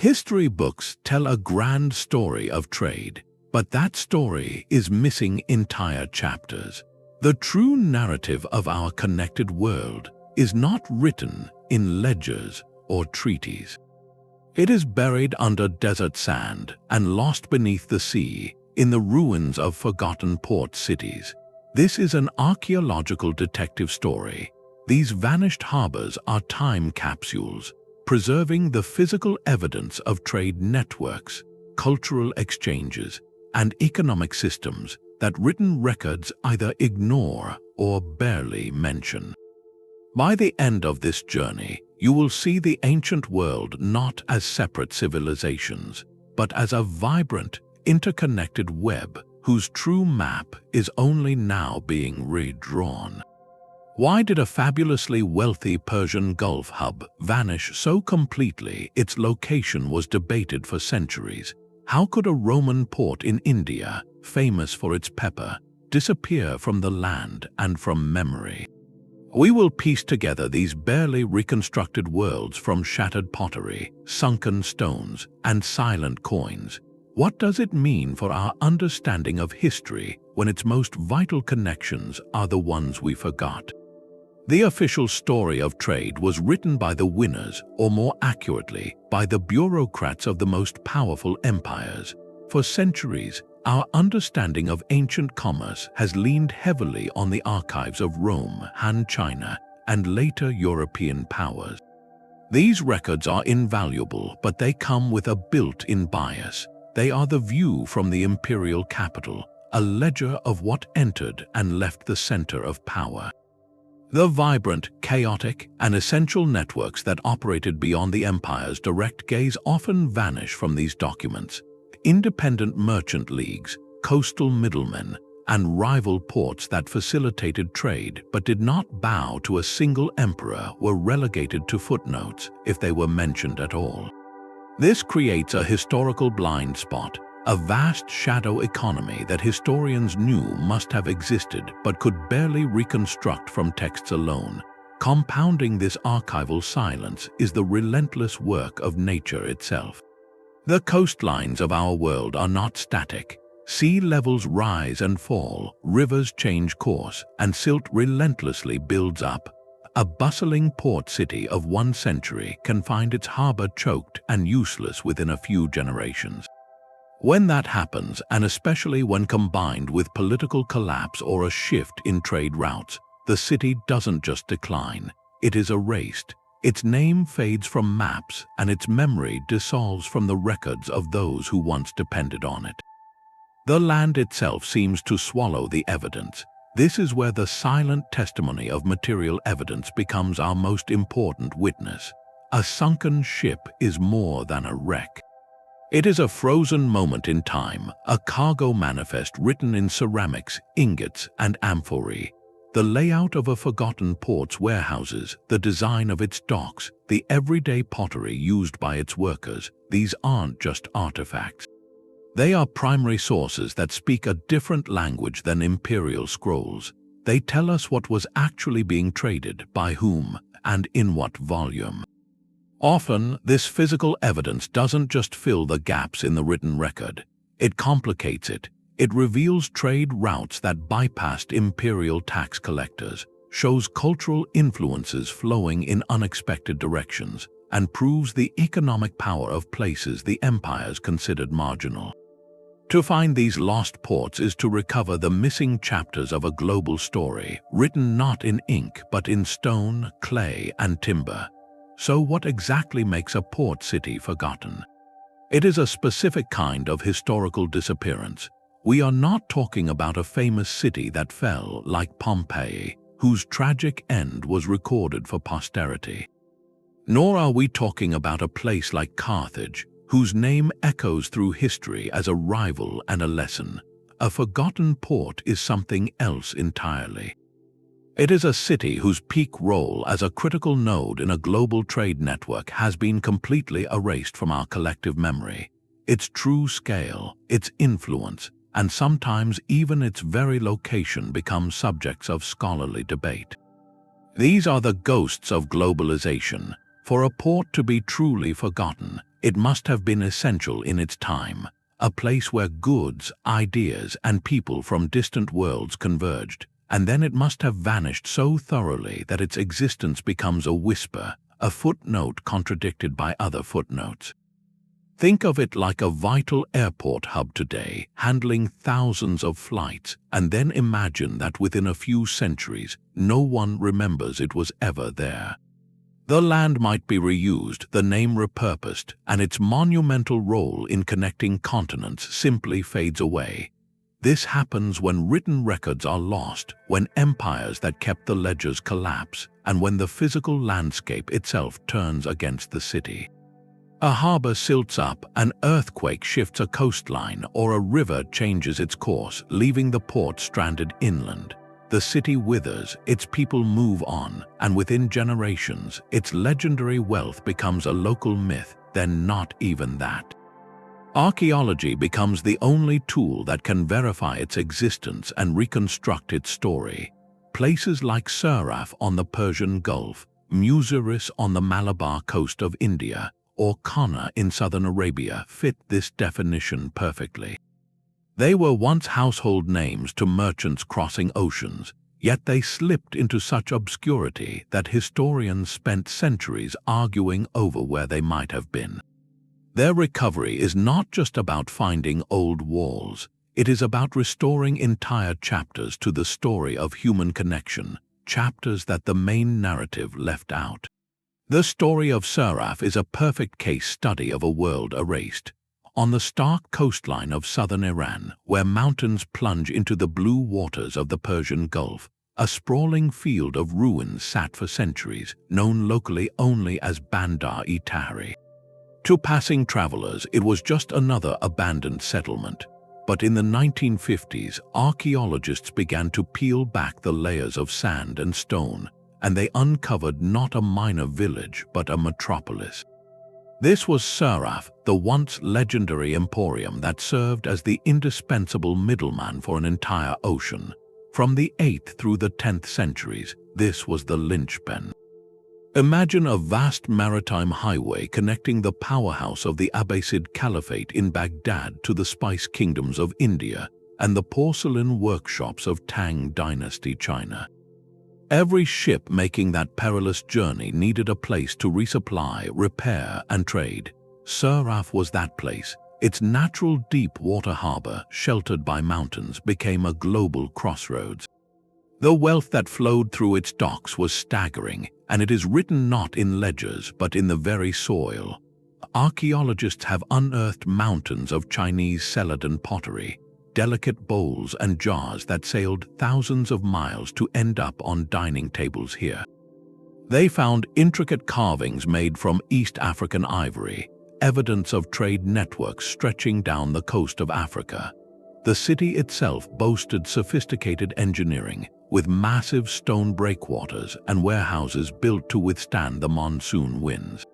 History books tell a grand story of trade, but that story is missing entire chapters. The true narrative of our connected world is not written in ledgers or treaties. It is buried under desert sand and lost beneath the sea in the ruins of forgotten port cities. This is an archaeological detective story. These vanished harbors are time capsules, preserving the physical evidence of trade networks, cultural exchanges, and economic systems that written records either ignore or barely mention. By the end of this journey, you will see the ancient world not as separate civilizations, but as a vibrant, interconnected web whose true map is only now being redrawn. Why did a fabulously wealthy Persian Gulf hub vanish so completely its location was debated for centuries? How could a Roman port in India, famous for its pepper, disappear from the land and from memory? We will piece together these barely reconstructed worlds from shattered pottery, sunken stones, and silent coins. What does it mean for our understanding of history when its most vital connections are the ones we forgot? The official story of trade was written by the winners, or more accurately, by the bureaucrats of the most powerful empires. For centuries, our understanding of ancient commerce has leaned heavily on the archives of Rome, Han China, and later European powers. These records are invaluable, but they come with a built-in bias. They are the view from the imperial capital, a ledger of what entered and left the center of power. The vibrant, chaotic, and essential networks that operated beyond the empire's direct gaze often vanish from these documents. Independent merchant leagues, coastal middlemen, and rival ports that facilitated trade but did not bow to a single emperor were relegated to footnotes if they were mentioned at all. This creates a historical blind spot, a vast shadow economy that historians knew must have existed but could barely reconstruct from texts alone. Compounding this archival silence is the relentless work of nature itself. The coastlines of our world are not static. Sea levels rise and fall, rivers change course, and silt relentlessly builds up. A bustling port city of one century can find its harbor choked and useless within a few generations. When that happens, and especially when combined with political collapse or a shift in trade routes, the city doesn't just decline, it is erased. Its name fades from maps, and its memory dissolves from the records of those who once depended on it. The land itself seems to swallow the evidence. This is where the silent testimony of material evidence becomes our most important witness. A sunken ship is more than a wreck. It is a frozen moment in time, a cargo manifest written in ceramics, ingots, and amphorae. The layout of a forgotten port's warehouses, the design of its docks, the everyday pottery used by its workers, these aren't just artifacts. They are primary sources that speak a different language than imperial scrolls. They tell us what was actually being traded, by whom, and in what volume. Often, this physical evidence doesn't just fill the gaps in the written record. It complicates it. It reveals trade routes that bypassed imperial tax collectors, shows cultural influences flowing in unexpected directions, and proves the economic power of places the empires considered marginal. To find these lost ports is to recover the missing chapters of a global story, written not in ink but in stone, clay, and timber. So what exactly makes a port city forgotten? It is a specific kind of historical disappearance. We are not talking about a famous city that fell like Pompeii, whose tragic end was recorded for posterity. Nor are we talking about a place like Carthage, whose name echoes through history as a rival and a lesson. A forgotten port is something else entirely. It is a city whose peak role as a critical node in a global trade network has been completely erased from our collective memory. Its true scale, its influence, and sometimes even its very location become subjects of scholarly debate. These are the ghosts of globalization. For a port to be truly forgotten, It must have been essential in its time, a place where goods, ideas, and people from distant worlds converged, and then it must have vanished so thoroughly that its existence becomes a whisper, a footnote contradicted by other footnotes. Think of it like a vital airport hub today, handling thousands of flights, and then imagine that within a few centuries, no one remembers it was ever there. The land might be reused, the name repurposed, and its monumental role in connecting continents simply fades away. This happens when written records are lost, when empires that kept the ledgers collapse, and when the physical landscape itself turns against the city. A harbor silts up, an earthquake shifts a coastline, or a river changes its course, leaving the port stranded inland. The city withers, its people move on, and within generations, its legendary wealth becomes a local myth, then not even that. Archaeology becomes the only tool that can verify its existence and reconstruct its story. Places like Siraf on the Persian Gulf, Muziris on the Malabar coast of India, or Qana in southern Arabia fit this definition perfectly. They were once household names to merchants crossing oceans, yet they slipped into such obscurity that historians spent centuries arguing over where they might have been. Their recovery is not just about finding old walls, it is about restoring entire chapters to the story of human connection, chapters that the main narrative left out. The story of Siraf is a perfect case study of a world erased. On the stark coastline of southern Iran, where mountains plunge into the blue waters of the Persian Gulf, a sprawling field of ruins sat for centuries, known locally only as Bandar-e To passing travelers, it was just another abandoned settlement. But in the 1950s, archaeologists began to peel back the layers of sand and stone, and they uncovered not a minor village but a metropolis. This was Siraf, the once legendary emporium that served as the indispensable middleman for an entire ocean. From the 8th through the 10th centuries, this was the linchpin. Imagine a vast maritime highway connecting the powerhouse of the Abbasid Caliphate in Baghdad to the spice kingdoms of India and the porcelain workshops of Tang Dynasty China. Every ship making that perilous journey needed a place to resupply, repair, and trade. Siraf was that place. Its natural deep water harbor, sheltered by mountains, became a global crossroads. The wealth that flowed through its docks was staggering, and it is written not in ledgers but in the very soil. Archaeologists have unearthed mountains of Chinese celadon pottery, delicate bowls and jars that sailed thousands of miles to end up on dining tables here. They found intricate carvings made from East African ivory, evidence of trade networks stretching down the coast of Africa. The city itself boasted sophisticated engineering, with massive stone breakwaters and warehouses built to withstand the monsoon winds.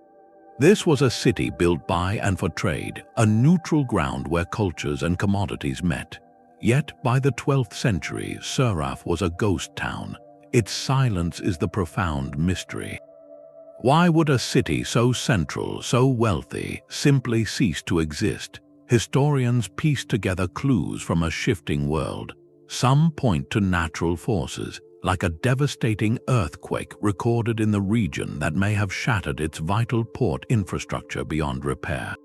This was a city built by and for trade, a neutral ground where cultures and commodities met. Yet by the 12th century, Siraf was a ghost town. Its silence is the profound mystery. Why would a city so central, so wealthy, simply cease to exist? Historians piece together clues from a shifting world. Some point to natural forces, like a devastating earthquake recorded in the region that may have shattered its vital port infrastructure beyond repair.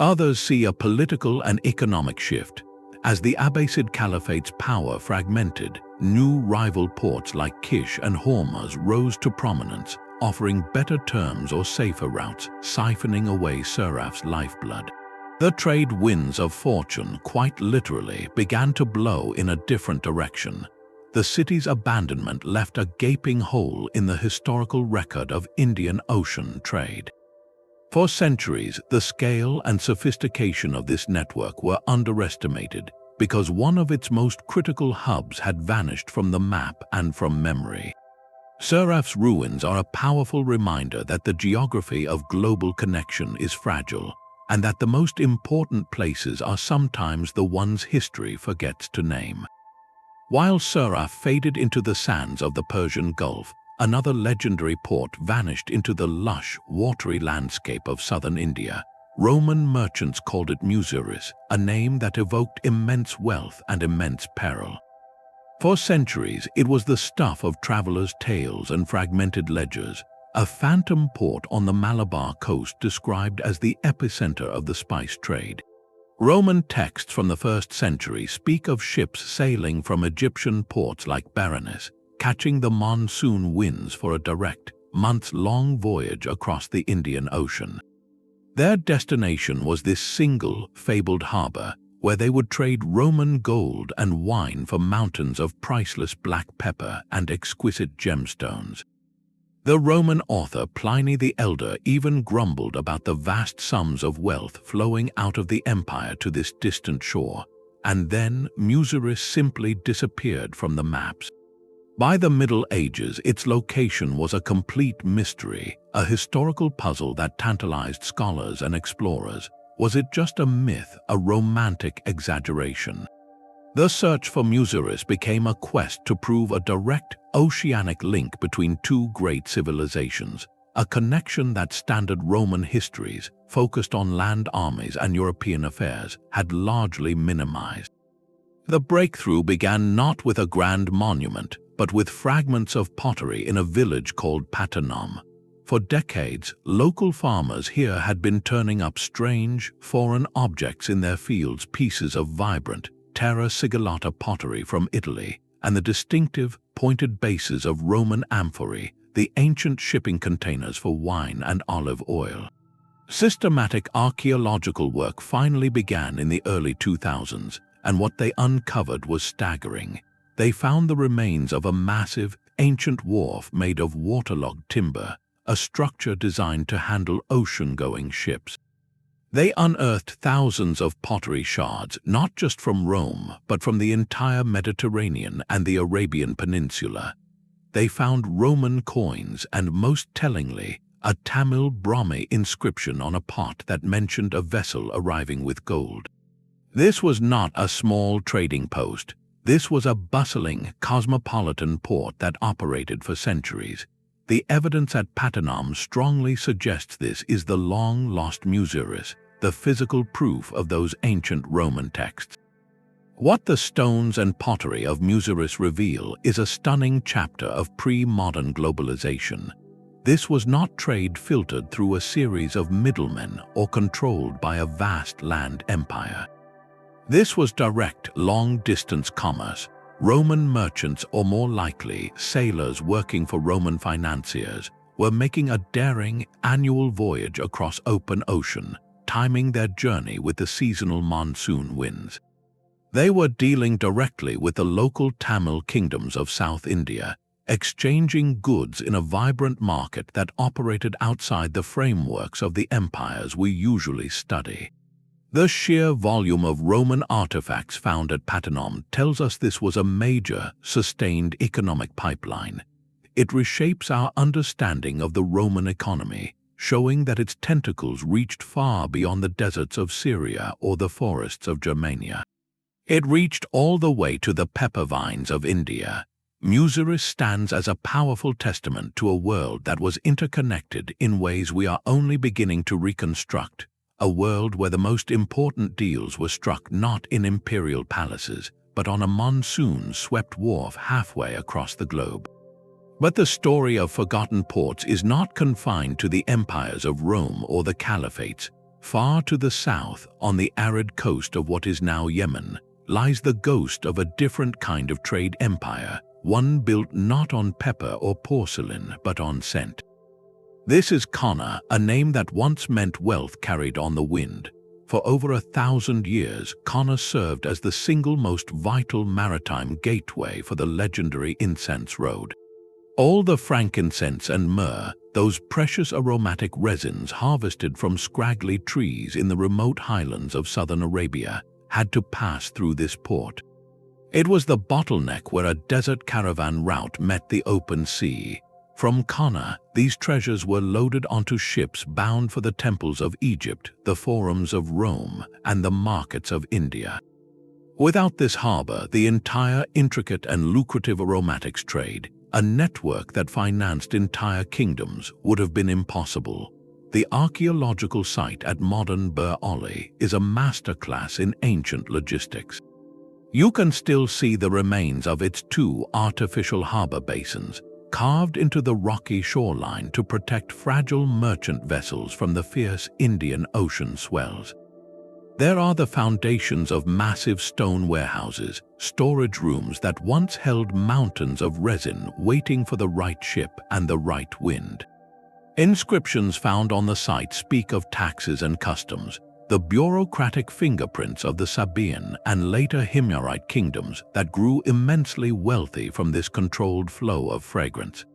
Others see a political and economic shift. As the Abbasid Caliphate's power fragmented, new rival ports like Kish and Hormuz rose to prominence, offering better terms or safer routes, siphoning away Siraf's lifeblood. The trade winds of fortune, quite literally, began to blow in a different direction. The city's abandonment left a gaping hole in the historical record of Indian Ocean trade. For centuries, the scale and sophistication of this network were underestimated because one of its most critical hubs had vanished from the map and from memory. Siraf's ruins are a powerful reminder that the geography of global connection is fragile, and that the most important places are sometimes the ones history forgets to name. While Siraf faded into the sands of the Persian Gulf, another legendary port vanished into the lush, watery landscape of southern India. Roman merchants called it Muziris, a name that evoked immense wealth and immense peril. For centuries, it was the stuff of travelers' tales and fragmented ledgers, a phantom port on the Malabar coast described as the epicenter of the spice trade. Roman texts from the 1st century speak of ships sailing from Egyptian ports like Berenice, catching the monsoon winds for a direct, months-long voyage across the Indian Ocean. Their destination was this single, fabled harbor, where they would trade Roman gold and wine for mountains of priceless black pepper and exquisite gemstones. The Roman author Pliny the Elder even grumbled about the vast sums of wealth flowing out of the empire to this distant shore, and then Muziris simply disappeared from the maps. By the Middle Ages, its location was a complete mystery, a historical puzzle that tantalized scholars and explorers. Was it just a myth, a romantic exaggeration? The search for Muziris became a quest to prove a direct oceanic link between two great civilizations, a connection that standard Roman histories, focused on land armies and European affairs, had largely minimized. The breakthrough began not with a grand monument, but with fragments of pottery in a village called Patanum. For decades, local farmers here had been turning up strange, foreign objects in their fields, pieces of vibrant, terra sigillata pottery from Italy, and the distinctive, pointed bases of Roman amphorae, the ancient shipping containers for wine and olive oil. Systematic archaeological work finally began in the early 2000s, and what they uncovered was staggering. They found the remains of a massive, ancient wharf made of waterlogged timber, a structure designed to handle ocean-going ships. They unearthed thousands of pottery shards, not just from Rome, but from the entire Mediterranean and the Arabian Peninsula. They found Roman coins and, most tellingly, a Tamil Brahmi inscription on a pot that mentioned a vessel arriving with gold. This was not a small trading post. This was a bustling, cosmopolitan port that operated for centuries. The evidence at Patanum strongly suggests this is the long-lost Muziris, the physical proof of those ancient Roman texts. What the stones and pottery of Muziris reveal is a stunning chapter of pre-modern globalization. This was not trade filtered through a series of middlemen or controlled by a vast land empire. This was direct, long-distance commerce. Roman merchants, or more likely, sailors working for Roman financiers, were making a daring, annual voyage across open ocean, timing their journey with the seasonal monsoon winds. They were dealing directly with the local Tamil kingdoms of South India, exchanging goods in a vibrant market that operated outside the frameworks of the empires we usually study. The sheer volume of Roman artifacts found at Patanum tells us this was a major, sustained economic pipeline. It reshapes our understanding of the Roman economy, showing that its tentacles reached far beyond the deserts of Syria or the forests of Germania. It reached all the way to the pepper vines of India. Muziris stands as a powerful testament to a world that was interconnected in ways we are only beginning to reconstruct. A world where the most important deals were struck not in imperial palaces, but on a monsoon-swept wharf halfway across the globe. But the story of forgotten ports is not confined to the empires of Rome or the caliphates. Far to the south, on the arid coast of what is now Yemen, lies the ghost of a different kind of trade empire, one built not on pepper or porcelain, but on scent. This is Qana, a name that once meant wealth carried on the wind. For over 1,000 years, Qana served as the single most vital maritime gateway for the legendary Incense Road. All the frankincense and myrrh, those precious aromatic resins harvested from scraggly trees in the remote highlands of southern Arabia, had to pass through this port. It was the bottleneck where a desert caravan route met the open sea. From Qana, these treasures were loaded onto ships bound for the temples of Egypt, the forums of Rome, and the markets of India. Without this harbor, the entire intricate and lucrative aromatics trade, a network that financed entire kingdoms, would have been impossible. The archaeological site at modern Bir Oli is a masterclass in ancient logistics. You can still see the remains of its two artificial harbor basins, carved into the rocky shoreline to protect fragile merchant vessels from the fierce Indian Ocean swells. There are the foundations of massive stone warehouses, storage rooms that once held mountains of resin waiting for the right ship and the right wind. Inscriptions found on the site speak of taxes and customs, the bureaucratic fingerprints of the Sabaean and later Himyarite kingdoms that grew immensely wealthy from this controlled flow of fragrance.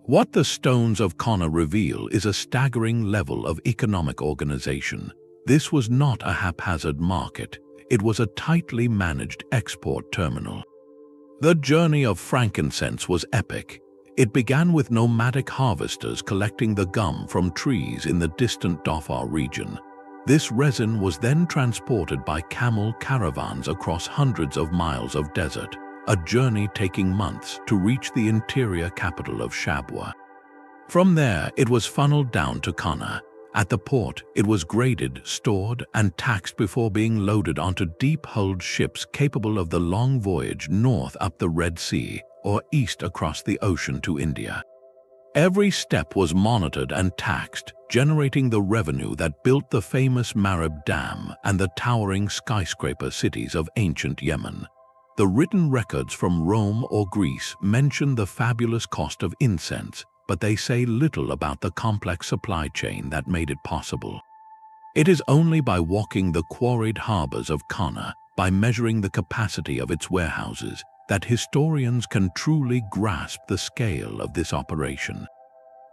What the stones of Qana reveal is a staggering level of economic organization. This was not a haphazard market, it was a tightly managed export terminal. The journey of frankincense was epic. It began with nomadic harvesters collecting the gum from trees in the distant Dhofar region. This resin was then transported by camel caravans across hundreds of miles of desert, a journey taking months to reach the interior capital of Shabwa. From there, it was funneled down to Qana. At the port, it was graded, stored, and taxed before being loaded onto deep-hulled ships capable of the long voyage north up the Red Sea or east across the ocean to India. Every step was monitored and taxed, generating the revenue that built the famous Marib Dam and the towering skyscraper cities of ancient Yemen. The written records from Rome or Greece mention the fabulous cost of incense, but they say little about the complex supply chain that made it possible. It is only by walking the quarried harbors of Qana, by measuring the capacity of its warehouses, that historians can truly grasp the scale of this operation.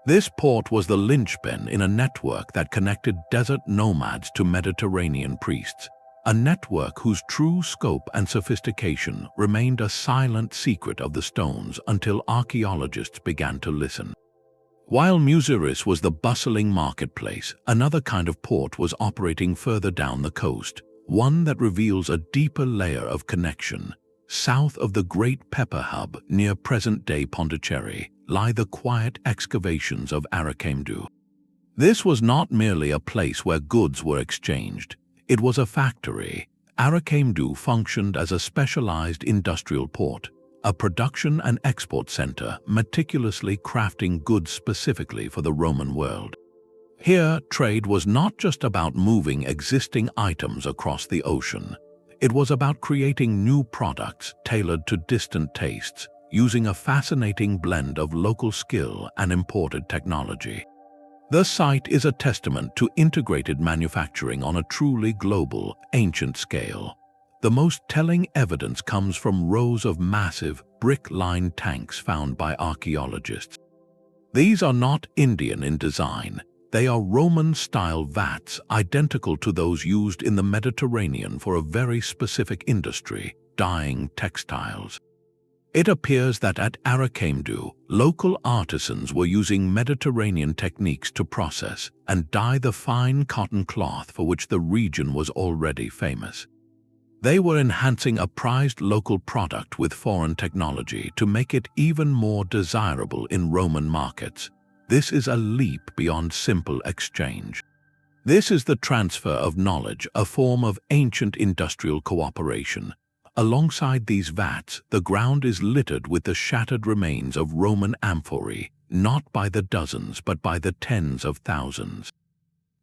This port was the linchpin in a network that connected desert nomads to Mediterranean priests, a network whose true scope and sophistication remained a silent secret of the stones until archaeologists began to listen. While Muziris was the bustling marketplace, another kind of port was operating further down the coast, one that reveals a deeper layer of connection. South of the Great Pepper Hub near present-day Pondicherry lie the quiet excavations of Arikamedu. This was not merely a place where goods were exchanged. It was a factory. Arikamedu functioned as a specialized industrial port, a production and export center meticulously crafting goods specifically for the Roman world. Here, trade was not just about moving existing items across the ocean. It was about creating new products tailored to distant tastes, using a fascinating blend of local skill and imported technology. The site is a testament to integrated manufacturing on a truly global, ancient scale. The most telling evidence comes from rows of massive, brick-lined tanks found by archaeologists. These are not Indian in design. They are Roman-style vats identical to those used in the Mediterranean for a very specific industry, dyeing textiles. It appears that at Arikamedu, local artisans were using Mediterranean techniques to process and dye the fine cotton cloth for which the region was already famous. They were enhancing a prized local product with foreign technology to make it even more desirable in Roman markets. This is a leap beyond simple exchange. This is the transfer of knowledge, a form of ancient industrial cooperation. Alongside these vats, the ground is littered with the shattered remains of Roman amphorae, not by the dozens but by the tens of thousands.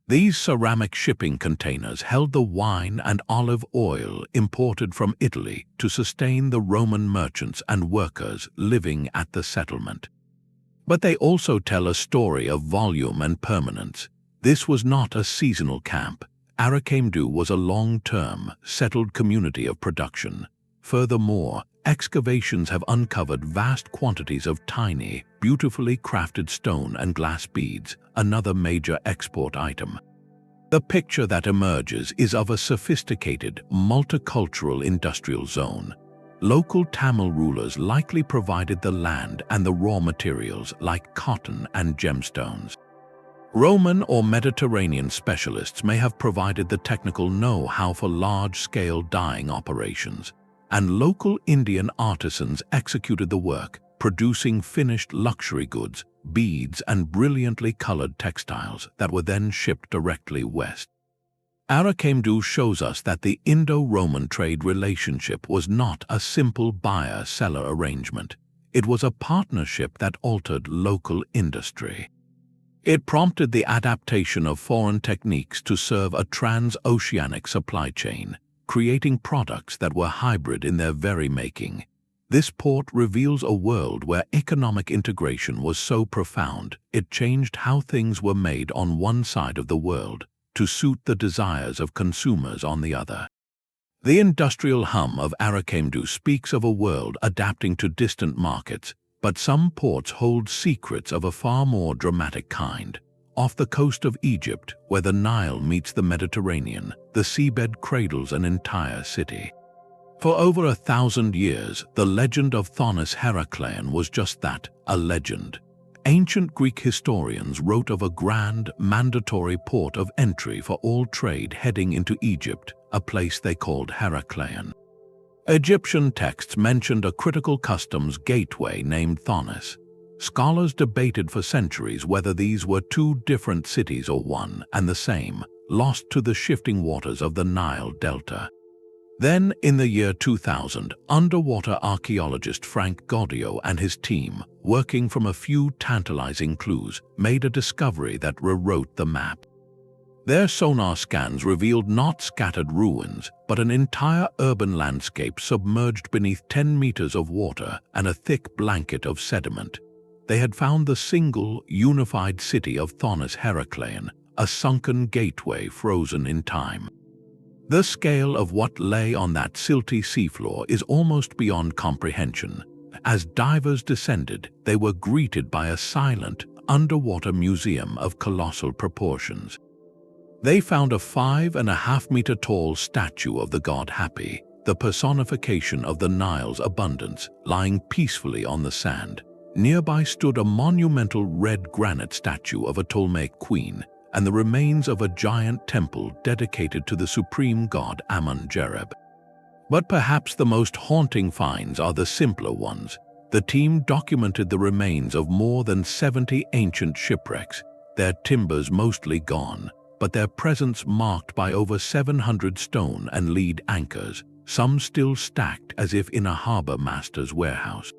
These ceramic shipping containers held the wine and olive oil imported from Italy to sustain the Roman merchants and workers living at the settlement. But they also tell a story of volume and permanence. This was not a seasonal camp. Arikamedu was a long-term, settled community of production. Furthermore, excavations have uncovered vast quantities of tiny, beautifully crafted stone and glass beads, another major export item. The picture that emerges is of a sophisticated, multicultural industrial zone. Local Tamil rulers likely provided the land and the raw materials like cotton and gemstones. Roman or Mediterranean specialists may have provided the technical know-how for large-scale dyeing operations, and local Indian artisans executed the work, producing finished luxury goods, beads, and brilliantly colored textiles that were then shipped directly west. Arikamedu shows us that the Indo-Roman trade relationship was not a simple buyer-seller arrangement. It was a partnership that altered local industry. It prompted the adaptation of foreign techniques to serve a trans-oceanic supply chain, creating products that were hybrid in their very making. This port reveals a world where economic integration was so profound it changed how things were made on one side of the world to suit the desires of consumers on the other. The industrial hum of Arikamedu speaks of a world adapting to distant markets, but some ports hold secrets of a far more dramatic kind. Off the coast of Egypt, where the Nile meets the Mediterranean, the seabed cradles an entire city. For over 1,000 years, the legend of Thonis-Heracleion was just that, a legend. Ancient Greek historians wrote of a grand, mandatory port of entry for all trade heading into Egypt, a place they called Heracleion. Egyptian texts mentioned a critical customs gateway named Thonis. Scholars debated for centuries whether these were two different cities or one and the same, lost to the shifting waters of the Nile Delta. Then, in the year 2000, underwater archaeologist Frank Gaudio and his team, working from a few tantalizing clues, made a discovery that rewrote the map. Their sonar scans revealed not scattered ruins, but an entire urban landscape submerged beneath 10 meters of water and a thick blanket of sediment. They had found the single, unified city of Thonis-Heracleion, a sunken gateway frozen in time. The scale of what lay on that silty seafloor is almost beyond comprehension. As divers descended, they were greeted by a silent, underwater museum of colossal proportions. They found a 5.5-meter tall statue of the god Happy, the personification of the Nile's abundance, lying peacefully on the sand. Nearby stood a monumental red granite statue of a Ptolemaic queen, and the remains of a giant temple dedicated to the supreme god Amun-Jereb. But perhaps the most haunting finds are the simpler ones. The team documented the remains of more than 70 ancient shipwrecks, their timbers mostly gone, but their presence marked by over 700 stone and lead anchors, some still stacked as if in a harbor master's warehouse.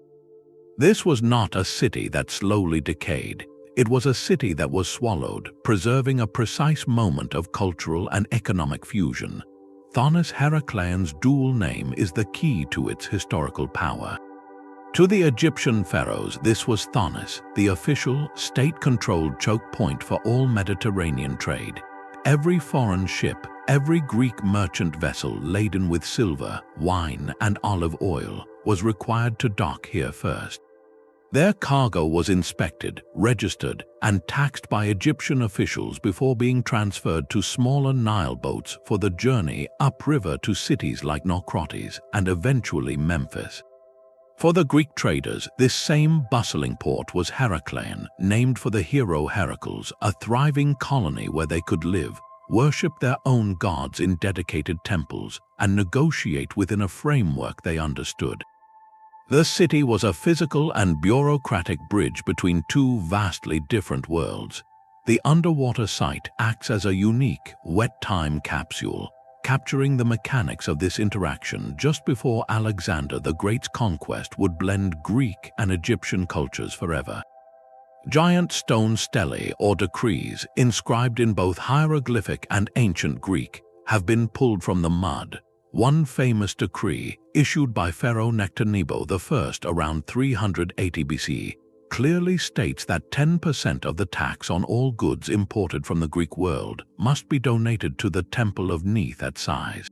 This was not a city that slowly decayed. It was a city that was swallowed, preserving a precise moment of cultural and economic fusion. Thonis-Heracleion's dual name is the key to its historical power. To the Egyptian pharaohs, this was Thonis, the official, state-controlled choke point for all Mediterranean trade. Every foreign ship, every Greek merchant vessel laden with silver, wine, and olive oil was required to dock here first. Their cargo was inspected, registered, and taxed by Egyptian officials before being transferred to smaller Nile boats for the journey upriver to cities like Naucratis and eventually Memphis. For the Greek traders, this same bustling port was Heracleion, named for the hero Heracles, a thriving colony where they could live, worship their own gods in dedicated temples, and negotiate within a framework they understood. The city was a physical and bureaucratic bridge between two vastly different worlds. The underwater site acts as a unique, wet time capsule, capturing the mechanics of this interaction just before Alexander the Great's conquest would blend Greek and Egyptian cultures forever. Giant stone stelae or decrees, inscribed in both hieroglyphic and ancient Greek, have been pulled from the mud. One famous decree, issued by Pharaoh Nectanebo I around 380 BC, clearly states that 10% of the tax on all goods imported from the Greek world must be donated to the Temple of Neith at Sais.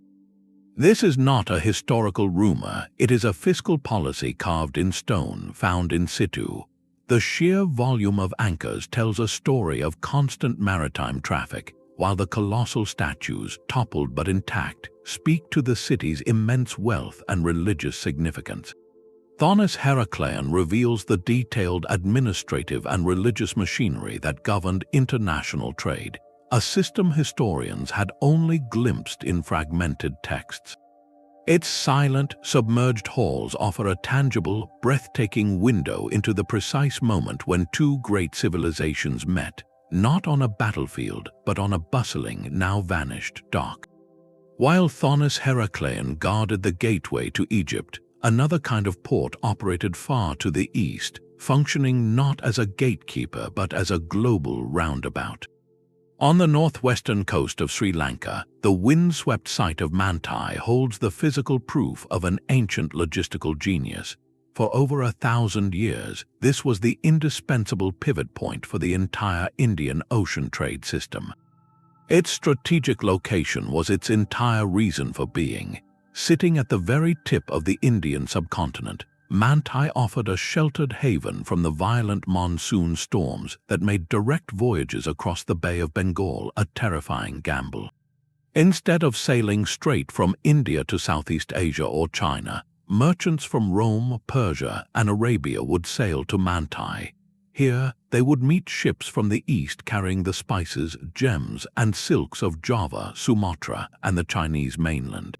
This is not a historical rumor, it is a fiscal policy carved in stone found in situ. The sheer volume of anchors tells a story of constant maritime traffic, while the colossal statues, toppled but intact, speak to the city's immense wealth and religious significance. Thonis-Heracleion reveals the detailed administrative and religious machinery that governed international trade, a system historians had only glimpsed in fragmented texts. Its silent, submerged halls offer a tangible, breathtaking window into the precise moment when two great civilizations met, not on a battlefield, but on a bustling, now vanished dock. While Thonis-Heracleion guarded the gateway to Egypt, another kind of port operated far to the east, functioning not as a gatekeeper but as a global roundabout. On the northwestern coast of Sri Lanka, the wind-swept site of Mantai holds the physical proof of an ancient logistical genius. For over 1,000 years, this was the indispensable pivot point for the entire Indian Ocean trade system. Its strategic location was its entire reason for being. Sitting at the very tip of the Indian subcontinent, Mantai offered a sheltered haven from the violent monsoon storms that made direct voyages across the Bay of Bengal a terrifying gamble. Instead of sailing straight from India to Southeast Asia or China, merchants from Rome, Persia, and Arabia would sail to Mantai. Here, they would meet ships from the east carrying the spices, gems, and silks of Java, Sumatra, and the Chinese mainland.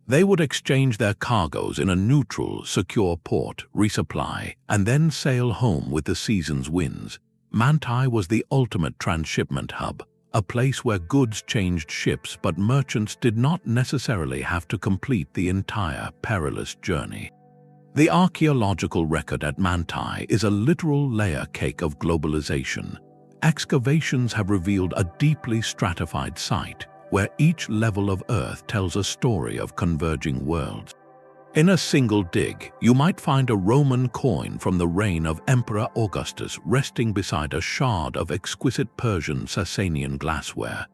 They would exchange their cargoes in a neutral, secure port, resupply, and then sail home with the season's winds. Mantai was the ultimate transshipment hub, a place where goods changed ships but merchants did not necessarily have to complete the entire perilous journey. The archaeological record at Mantai is a literal layer cake of globalization. Excavations have revealed a deeply stratified site, where each level of Earth tells a story of converging worlds. In a single dig, you might find a Roman coin from the reign of Emperor Augustus resting beside a shard of exquisite Persian Sasanian glassware.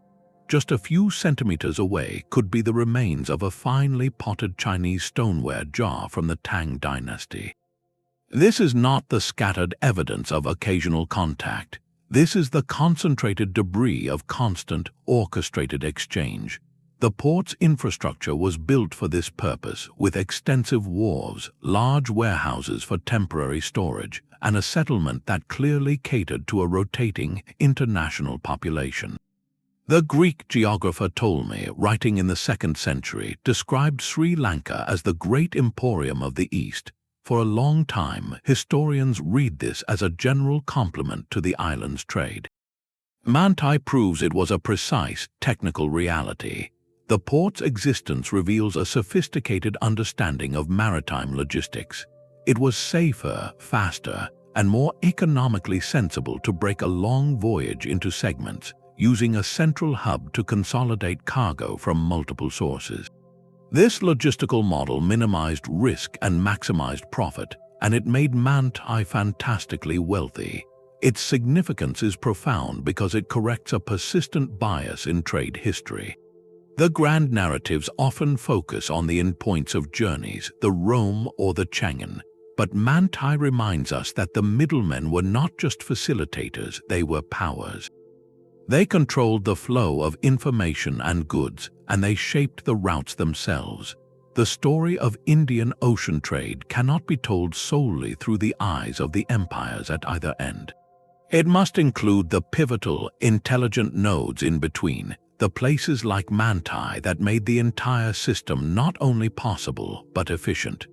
Just a few centimeters away could be the remains of a finely potted Chinese stoneware jar from the Tang dynasty. This is not the scattered evidence of occasional contact. This is the concentrated debris of constant, orchestrated exchange. The port's infrastructure was built for this purpose, with extensive wharves, large warehouses for temporary storage, and a settlement that clearly catered to a rotating, international population. The Greek geographer Ptolemy, writing in the 2nd century, described Sri Lanka as the great emporium of the East. For a long time, historians read this as a general compliment to the island's trade. Mantai proves it was a precise, technical reality. The port's existence reveals a sophisticated understanding of maritime logistics. It was safer, faster, and more economically sensible to break a long voyage into segments, using a central hub to consolidate cargo from multiple sources. This logistical model minimized risk and maximized profit, and it made Mantai fantastically wealthy. Its significance is profound because it corrects a persistent bias in trade history. The grand narratives often focus on the endpoints of journeys, the Rome or the Chang'an, but Mantai reminds us that the middlemen were not just facilitators, they were powers. They controlled the flow of information and goods, and they shaped the routes themselves. The story of Indian ocean trade cannot be told solely through the eyes of the empires at either end. It must include the pivotal, intelligent nodes in between, the places like Mantai that made the entire system not only possible but efficient.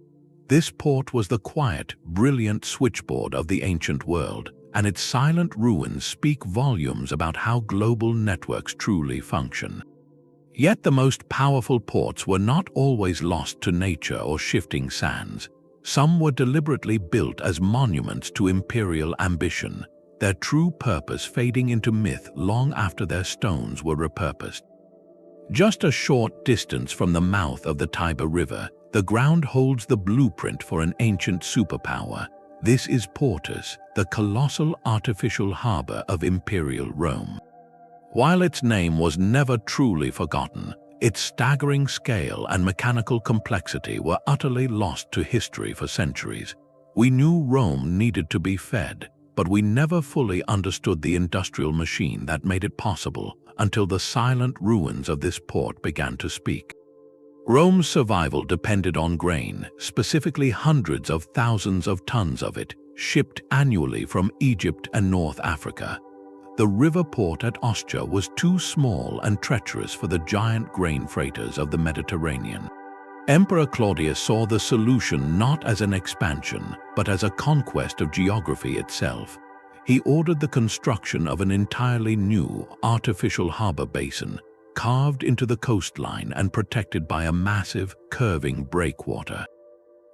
This port was the quiet, brilliant switchboard of the ancient world, and its silent ruins speak volumes about how global networks truly function. Yet the most powerful ports were not always lost to nature or shifting sands. Some were deliberately built as monuments to imperial ambition, their true purpose fading into myth long after their stones were repurposed. Just a short distance from the mouth of the Tiber River, the ground holds the blueprint for an ancient superpower. This is Portus, the colossal artificial harbor of Imperial Rome. While its name was never truly forgotten, its staggering scale and mechanical complexity were utterly lost to history for centuries. We knew Rome needed to be fed, but we never fully understood the industrial machine that made it possible until the silent ruins of this port began to speak. Rome's survival depended on grain, specifically hundreds of thousands of tons of it, shipped annually from Egypt and North Africa. The river port at Ostia was too small and treacherous for the giant grain freighters of the Mediterranean. Emperor Claudius saw the solution not as an expansion, but as a conquest of geography itself. He ordered the construction of an entirely new, artificial harbor basin, carved into the coastline and protected by a massive, curving breakwater.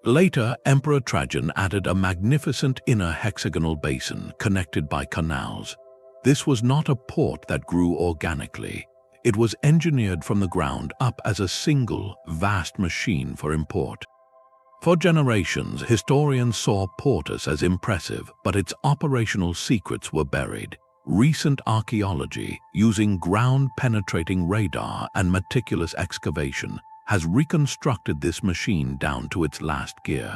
Later, Emperor Trajan added a magnificent inner hexagonal basin connected by canals. This was not a port that grew organically. It was engineered from the ground up as a single, vast machine for import. For generations, historians saw Portus as impressive, but its operational secrets were buried. Recent archaeology, using ground-penetrating radar and meticulous excavation, has reconstructed this machine down to its last gear.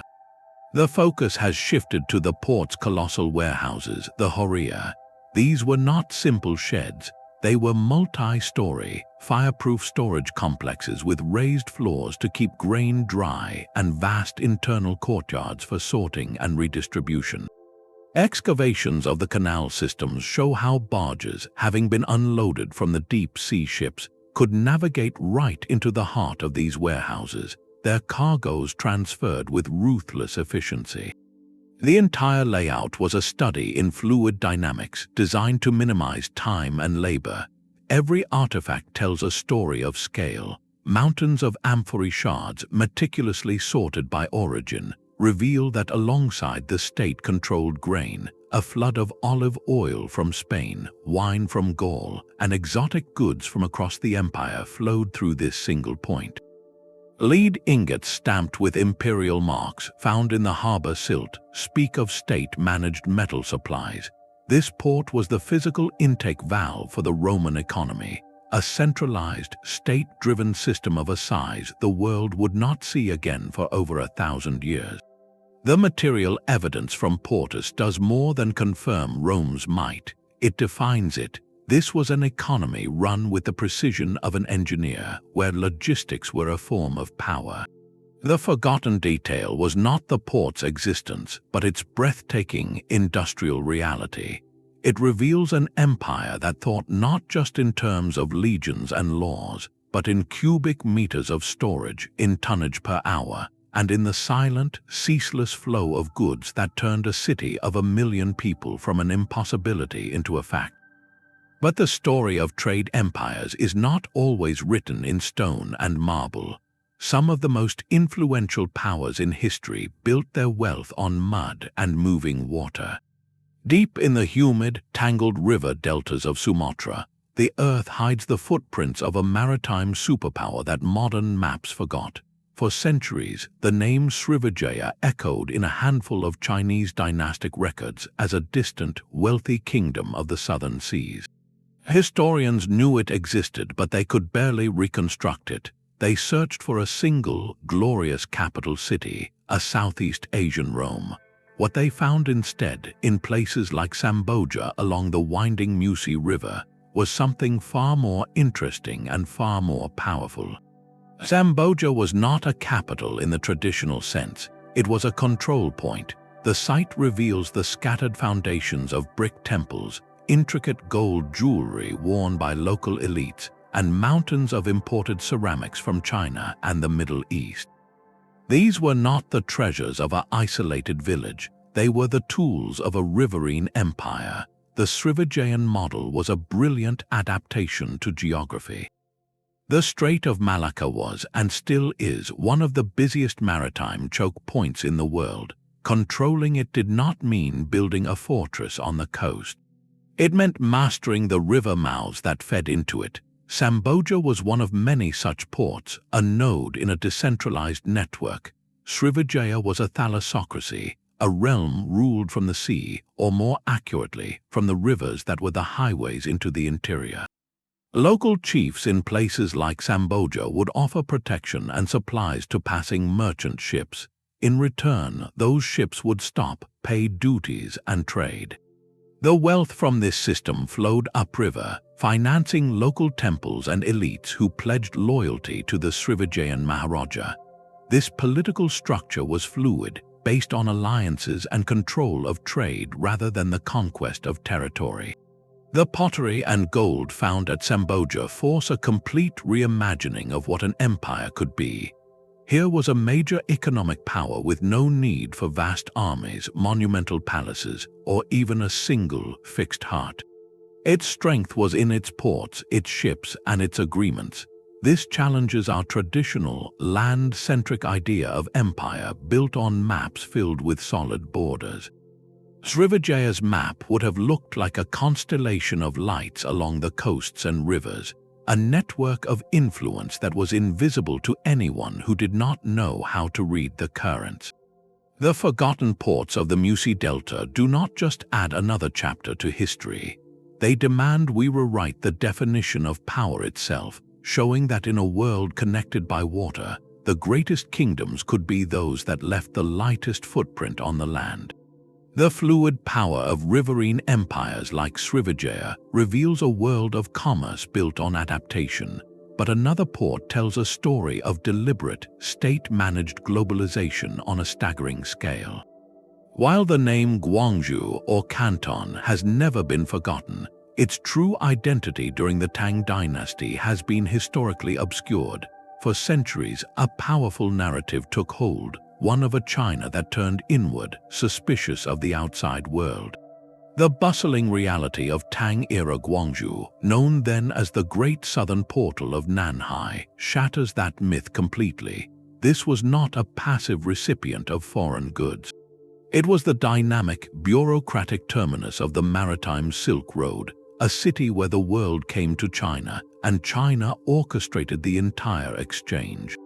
The focus has shifted to the port's colossal warehouses, the Horia. These were not simple sheds. They were multi-story, fireproof storage complexes with raised floors to keep grain dry and vast internal courtyards for sorting and redistribution. Excavations of the canal systems show how barges, having been unloaded from the deep-sea ships, could navigate right into the heart of these warehouses, their cargoes transferred with ruthless efficiency. The entire layout was a study in fluid dynamics designed to minimize time and labor. Every artifact tells a story of scale. Mountains of amphorae shards, meticulously sorted by origin, reveal that alongside the state-controlled grain, a flood of olive oil from Spain, wine from Gaul, and exotic goods from across the empire flowed through this single point. Lead ingots stamped with imperial marks, found in the harbor silt, speak of state-managed metal supplies. This port was the physical intake valve for the Roman economy, a centralized, state-driven system of a size the world would not see again for over 1,000 years. The material evidence from Portus does more than confirm Rome's might. It defines it. This was an economy run with the precision of an engineer, where logistics were a form of power. The forgotten detail was not the port's existence, but its breathtaking industrial reality. It reveals an empire that thought not just in terms of legions and laws, but in cubic meters of storage, in tonnage per hour, and in the silent, ceaseless flow of goods that turned a city of 1 million people from an impossibility into a fact. But the story of trade empires is not always written in stone and marble. Some of the most influential powers in history built their wealth on mud and moving water. Deep in the humid, tangled river deltas of Sumatra, the earth hides the footprints of a maritime superpower that modern maps forgot. For centuries, the name Srivijaya echoed in a handful of Chinese dynastic records as a distant, wealthy kingdom of the southern seas. Historians knew it existed, but they could barely reconstruct it. They searched for a single, glorious capital city, a Southeast Asian Rome. What they found instead, in places like Samboja along the winding Musi River, was something far more interesting and far more powerful. Samboja was not a capital in the traditional sense. It was a control point. The site reveals the scattered foundations of brick temples, intricate gold jewelry worn by local elites, and mountains of imported ceramics from China and the Middle East. These were not the treasures of an isolated village. They were the tools of a riverine empire. The Srivijayan model was a brilliant adaptation to geography. The Strait of Malacca was, and still is, one of the busiest maritime choke points in the world. Controlling it did not mean building a fortress on the coast. It meant mastering the river mouths that fed into it. Samboja was one of many such ports, a node in a decentralized network. Srivijaya was a thalassocracy, a realm ruled from the sea, or more accurately, from the rivers that were the highways into the interior. Local chiefs in places like Samboja would offer protection and supplies to passing merchant ships. In return, those ships would stop, pay duties, and trade. The wealth from this system flowed upriver, financing local temples and elites who pledged loyalty to the Srivijayan Maharaja. This political structure was fluid, based on alliances and control of trade rather than the conquest of territory. The pottery and gold found at Samboja force a complete reimagining of what an empire could be. Here was a major economic power with no need for vast armies, monumental palaces, or even a single fixed heart. Its strength was in its ports, its ships, and its agreements. This challenges our traditional, land-centric idea of empire built on maps filled with solid borders. Srivijaya's map would have looked like a constellation of lights along the coasts and rivers, a network of influence that was invisible to anyone who did not know how to read the currents. The forgotten ports of the Musi Delta do not just add another chapter to history. They demand we rewrite the definition of power itself, showing that in a world connected by water, the greatest kingdoms could be those that left the lightest footprint on the land. The fluid power of riverine empires like Srivijaya reveals a world of commerce built on adaptation, but another port tells a story of deliberate, state-managed globalization on a staggering scale. While the name Gwangju or Canton has never been forgotten, its true identity during the Tang dynasty has been historically obscured. For centuries, a powerful narrative took hold, one of a China that turned inward, suspicious of the outside world. The bustling reality of Tang-era Gwangju, known then as the Great Southern Portal of Nanhai, shatters that myth completely. This was not a passive recipient of foreign goods. It was the dynamic, bureaucratic terminus of the Maritime Silk Road, a city where the world came to China, and China orchestrated the entire exchange.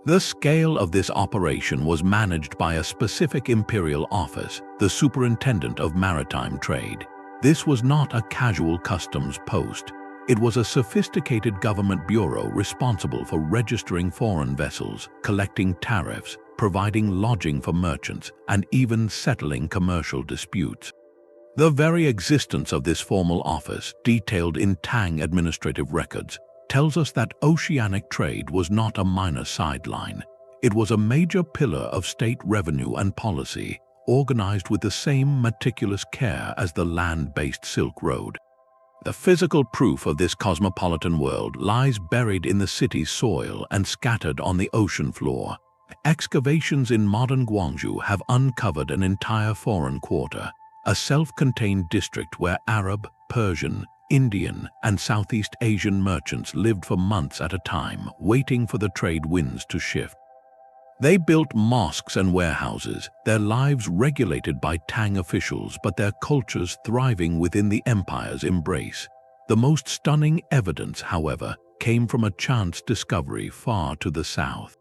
The scale of this operation was managed by a specific imperial office, the Superintendent of Maritime Trade. This was not a casual customs post. It was a sophisticated government bureau responsible for registering foreign vessels, collecting tariffs, providing lodging for merchants, and even settling commercial disputes. The very existence of this formal office, detailed in Tang administrative records, tells us that oceanic trade was not a minor sideline. It was a major pillar of state revenue and policy, organized with the same meticulous care as the land-based Silk Road. The physical proof of this cosmopolitan world lies buried in the city's soil and scattered on the ocean floor. Excavations in modern Gwangju have uncovered an entire foreign quarter, a self-contained district where Arab, Persian, Indian, and Southeast Asian merchants lived for months at a time, waiting for the trade winds to shift. They built mosques and warehouses, their lives regulated by Tang officials but their cultures thriving within the empire's embrace. The most stunning evidence, however, came from a chance discovery far to the south.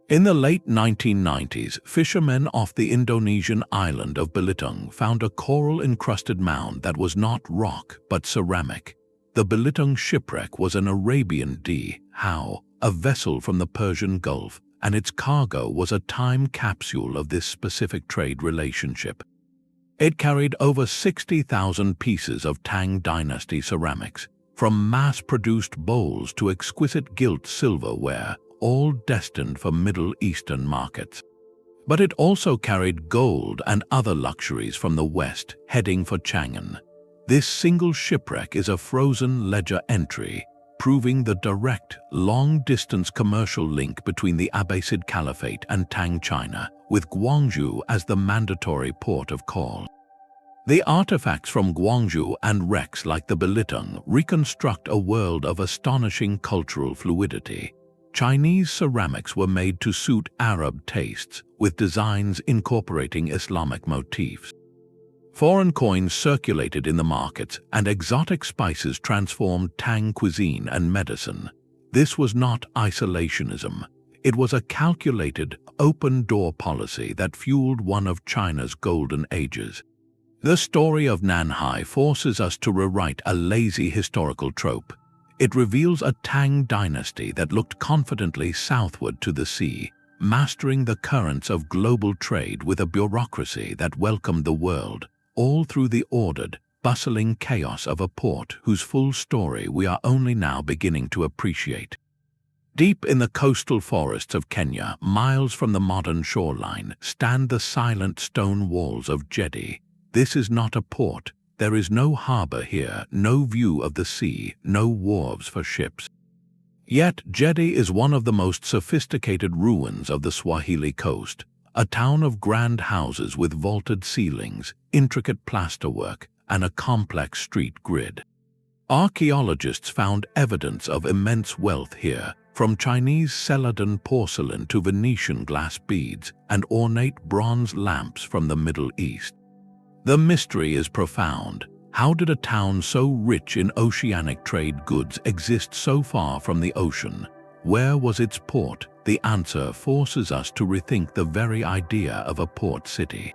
In the late 1990s, fishermen off the Indonesian island of Belitung found a coral-encrusted mound that was not rock but ceramic. The Belitung shipwreck was an Arabian dhow, a vessel from the Persian Gulf, and its cargo was a time capsule of this specific trade relationship. It carried over 60,000 pieces of Tang dynasty ceramics, from mass-produced bowls to exquisite gilt silverware, all destined for Middle Eastern markets. But it also carried gold and other luxuries from the west, heading for Chang'an. This single shipwreck is a frozen ledger entry, proving the direct, long-distance commercial link between the Abbasid Caliphate and Tang China, with Gwangju as the mandatory port of call. The artifacts from Gwangju and wrecks like the Belitung reconstruct a world of astonishing cultural fluidity. Chinese ceramics were made to suit Arab tastes, with designs incorporating Islamic motifs. Foreign coins circulated in the markets, and exotic spices transformed Tang cuisine and medicine. This was not isolationism. It was a calculated, open-door policy that fueled one of China's golden ages. The story of Nanhai forces us to rewrite a lazy historical trope. It reveals a Tang dynasty that looked confidently southward to the sea, mastering the currents of global trade with a bureaucracy that welcomed the world, all through the ordered, bustling chaos of a port whose full story we are only now beginning to appreciate. Deep in the coastal forests of Kenya, miles from the modern shoreline, stand the silent stone walls of Hedeby. This is not a port. There is no harbor here, no view of the sea, no wharves for ships. Yet Hedeby is one of the most sophisticated ruins of the Swahili coast, a town of grand houses with vaulted ceilings, intricate plasterwork, and a complex street grid. Archaeologists found evidence of immense wealth here, from Chinese celadon porcelain to Venetian glass beads and ornate bronze lamps from the Middle East. The mystery is profound. How did a town so rich in oceanic trade goods exist so far from the ocean? Where was its port? The answer forces us to rethink the very idea of a port city.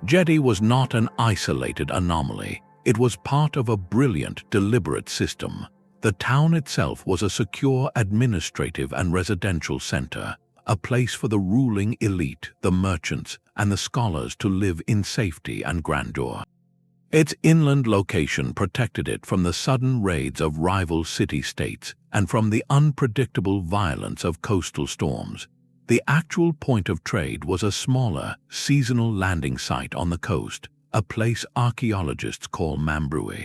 Hedeby was not an isolated anomaly. It was part of a brilliant, deliberate system. The town itself was a secure administrative and residential center, a place for the ruling elite, the merchants, and the scholars to live in safety and grandeur. Its inland location protected it from the sudden raids of rival city-states and from the unpredictable violence of coastal storms. The actual point of trade was a smaller, seasonal landing site on the coast, a place archaeologists call Mambrui.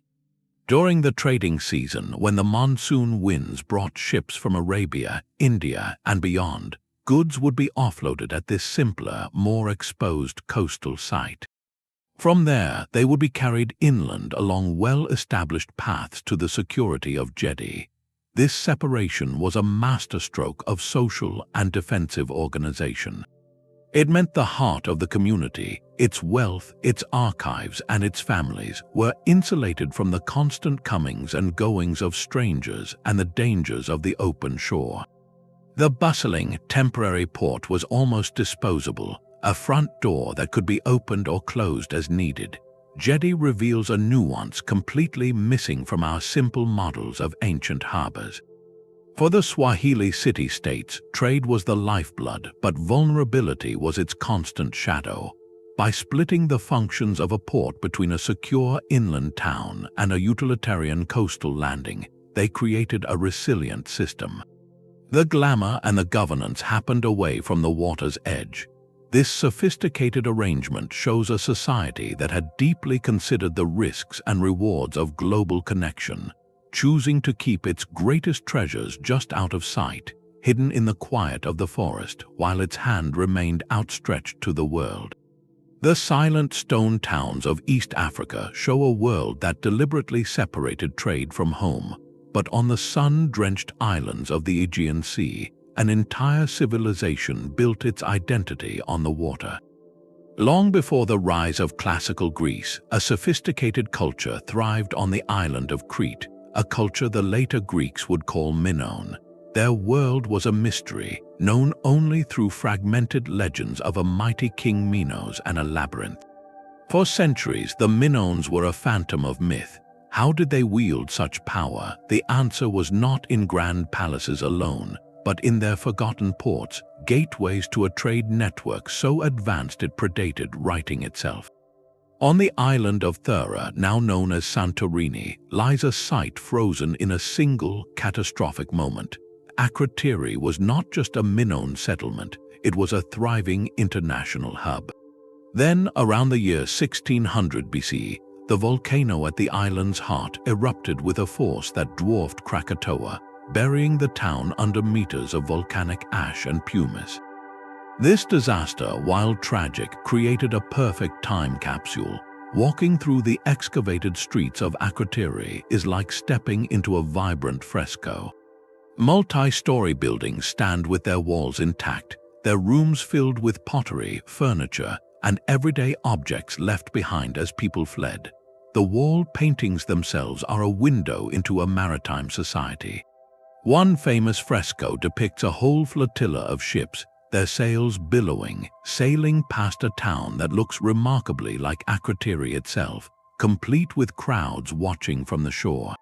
During the trading season, when the monsoon winds brought ships from Arabia, India, and beyond, goods would be offloaded at this simpler, more exposed coastal site. From there, they would be carried inland along well-established paths to the security of Hedeby. This separation was a masterstroke of social and defensive organization. It meant the heart of the community, its wealth, its archives, and its families were insulated from the constant comings and goings of strangers and the dangers of the open shore. The bustling, temporary port was almost disposable, a front door that could be opened or closed as needed. Hedeby reveals a nuance completely missing from our simple models of ancient harbors. For the Swahili city-states, trade was the lifeblood, but vulnerability was its constant shadow. By splitting the functions of a port between a secure inland town and a utilitarian coastal landing, they created a resilient system. The glamour and the governance happened away from the water's edge. This sophisticated arrangement shows a society that had deeply considered the risks and rewards of global connection, choosing to keep its greatest treasures just out of sight, hidden in the quiet of the forest, while its hand remained outstretched to the world. The silent stone towns of East Africa show a world that deliberately separated trade from home, but on the sun-drenched islands of the Aegean Sea, an entire civilization built its identity on the water. Long before the rise of classical Greece, a sophisticated culture thrived on the island of Crete, a culture the later Greeks would call Minoan. Their world was a mystery, known only through fragmented legends of a mighty King Minos and a labyrinth. For centuries, the Minoans were a phantom of myth. How did they wield such power? The answer was not in grand palaces alone, but in their forgotten ports, gateways to a trade network so advanced it predated writing itself. On the island of Thera, now known as Santorini, lies a site frozen in a single, catastrophic moment. Akrotiri was not just a Minoan settlement, it was a thriving international hub. Then, around the year 1600 BC, the volcano at the island's heart erupted with a force that dwarfed Krakatoa, burying the town under meters of volcanic ash and pumice. This disaster, while tragic, created a perfect time capsule. Walking through the excavated streets of Akrotiri is like stepping into a vibrant fresco. Multi-story buildings stand with their walls intact, their rooms filled with pottery, furniture, and everyday objects left behind as people fled. The wall paintings themselves are a window into a maritime society. One famous fresco depicts a whole flotilla of ships, their sails billowing, sailing past a town that looks remarkably like Akrotiri itself, complete with crowds watching from the shore.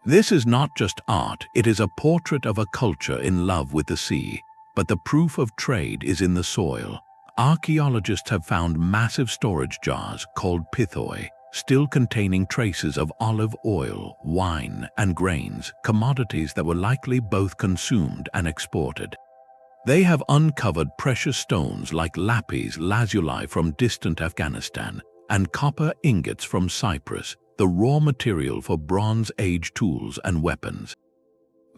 This is not just art, it is a portrait of a culture in love with the sea, but the proof of trade is in the soil. Archaeologists have found massive storage jars called pithoi, still containing traces of olive oil, wine, and grains, commodities that were likely both consumed and exported. They have uncovered precious stones like lapis lazuli from distant Afghanistan and copper ingots from Cyprus, the raw material for Bronze Age tools and weapons.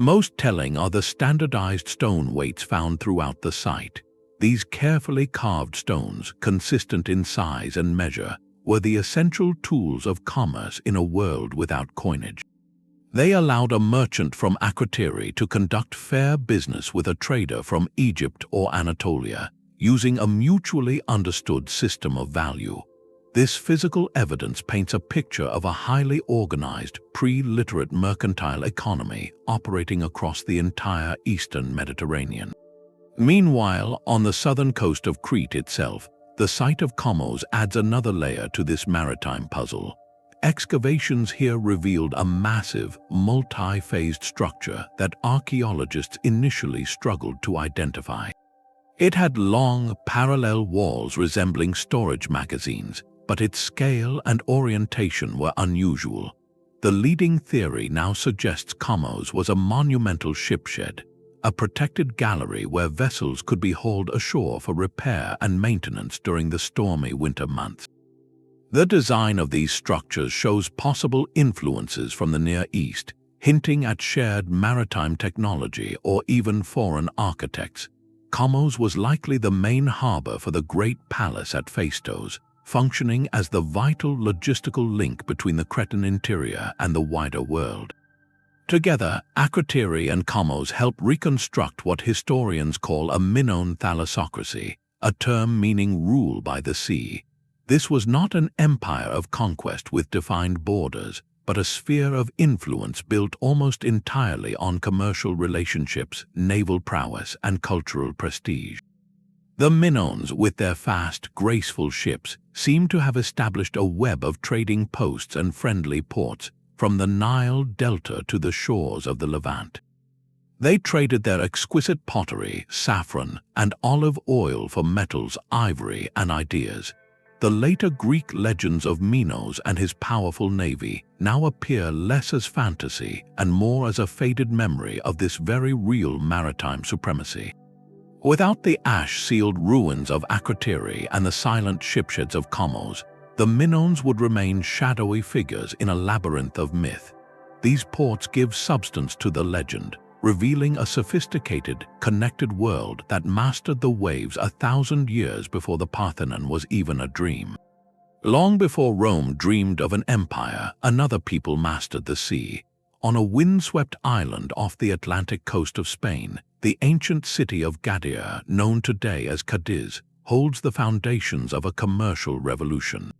Most telling are the standardized stone weights found throughout the site. These carefully carved stones, consistent in size and measure, were the essential tools of commerce in a world without coinage. They allowed a merchant from Akrotiri to conduct fair business with a trader from Egypt or Anatolia, using a mutually understood system of value. This physical evidence paints a picture of a highly organized, pre-literate mercantile economy operating across the entire eastern Mediterranean. Meanwhile, on the southern coast of Crete itself, the site of Komos adds another layer to this maritime puzzle. Excavations here revealed a massive, multi-phased structure that archaeologists initially struggled to identify. It had long, parallel walls resembling storage magazines, but its scale and orientation were unusual. The leading theory now suggests Komos was a monumental shipshed, a protected gallery where vessels could be hauled ashore for repair and maintenance during the stormy winter months. The design of these structures shows possible influences from the Near East, hinting at shared maritime technology or even foreign architects. Komos was likely the main harbor for the Great Palace at Phaistos, functioning as the vital logistical link between the Cretan interior and the wider world. Together, Akrotiri and Komos help reconstruct what historians call a Minoan thalassocracy, a term meaning rule by the sea. This was not an empire of conquest with defined borders, but a sphere of influence built almost entirely on commercial relationships, naval prowess, and cultural prestige. The Minoans, with their fast, graceful ships, seem to have established a web of trading posts and friendly ports, from the Nile Delta to the shores of the Levant. They traded their exquisite pottery, saffron, and olive oil for metals, ivory, and ideas. The later Greek legends of Minos and his powerful navy now appear less as fantasy and more as a faded memory of this very real maritime supremacy. Without the ash-sealed ruins of Akrotiri and the silent shipsheds of Komos, the Minoans would remain shadowy figures in a labyrinth of myth. These ports give substance to the legend, revealing a sophisticated, connected world that mastered the waves 1,000 years before the Parthenon was even a dream. Long before Rome dreamed of an empire, another people mastered the sea. On a windswept island off the Atlantic coast of Spain, the ancient city of Gadir, known today as Cadiz, holds the foundations of a commercial revolution.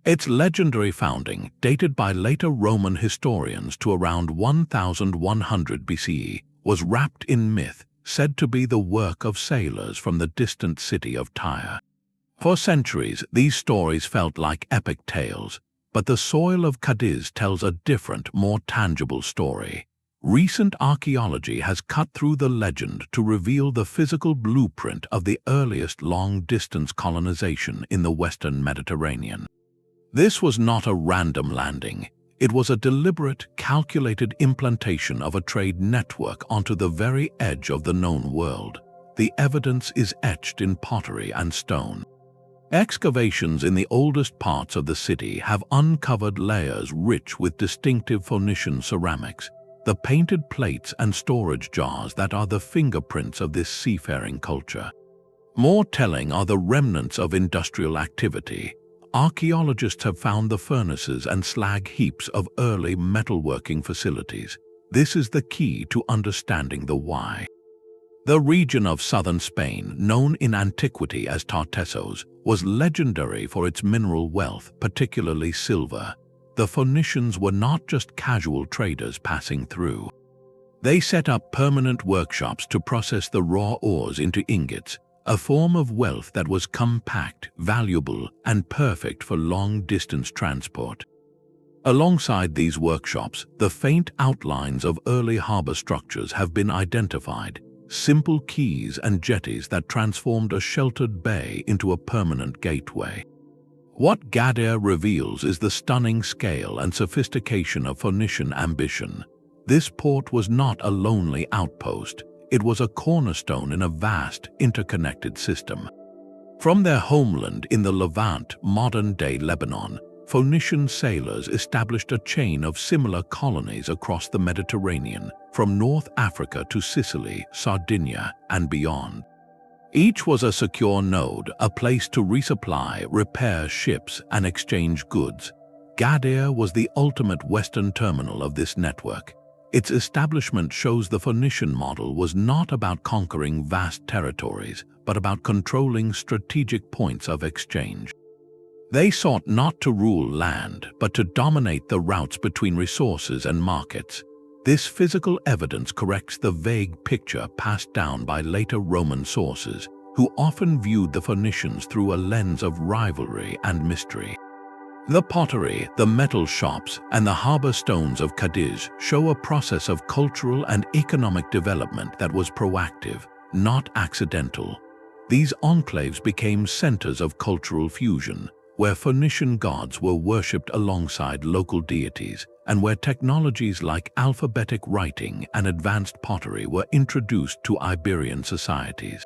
Its legendary founding, dated by later Roman historians to around 1100 BCE, was wrapped in myth, said to be the work of sailors from the distant city of Tyre. For centuries, these stories felt like epic tales, but the soil of Cadiz tells a different, more tangible story. Recent archaeology has cut through the legend to reveal the physical blueprint of the earliest long-distance colonization in the Western Mediterranean. This was not a random landing. It was a deliberate, calculated implantation of a trade network onto the very edge of the known world. The evidence is etched in pottery and stone. Excavations in the oldest parts of the city have uncovered layers rich with distinctive Phoenician ceramics, the painted plates and storage jars that are the fingerprints of this seafaring culture. More telling are the remnants of industrial activity. Archaeologists have found the furnaces and slag heaps of early metalworking facilities. This is the key to understanding the why. The region of southern Spain, known in antiquity as Tartessos, was legendary for its mineral wealth, particularly silver. The Phoenicians were not just casual traders passing through. They set up permanent workshops to process the raw ores into ingots, a form of wealth that was compact, valuable, and perfect for long-distance transport. Alongside these workshops, the faint outlines of early harbor structures have been identified, simple quays and jetties that transformed a sheltered bay into a permanent gateway. What Gadir reveals is the stunning scale and sophistication of Phoenician ambition. This port was not a lonely outpost. It was a cornerstone in a vast, interconnected system. From their homeland in the Levant, modern-day Lebanon, Phoenician sailors established a chain of similar colonies across the Mediterranean, from North Africa to Sicily, Sardinia, and beyond. Each was a secure node, a place to resupply, repair ships, and exchange goods. Gadea was the ultimate western terminal of this network. Its establishment shows the Phoenician model was not about conquering vast territories, but about controlling strategic points of exchange. They sought not to rule land, but to dominate the routes between resources and markets. This physical evidence corrects the vague picture passed down by later Roman sources, who often viewed the Phoenicians through a lens of rivalry and mystery. The pottery, the metal shops, and the harbor stones of Cadiz show a process of cultural and economic development that was proactive, not accidental. These enclaves became centers of cultural fusion, where Phoenician gods were worshipped alongside local deities, and where technologies like alphabetic writing and advanced pottery were introduced to Iberian societies.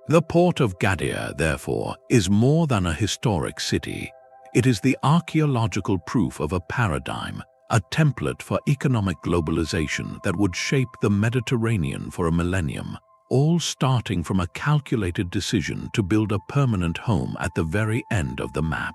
The port of Gadea, therefore, is more than a historic city. It is the archaeological proof of a paradigm, a template for economic globalization that would shape the Mediterranean for a millennium, all starting from a calculated decision to build a permanent home at the very end of the map.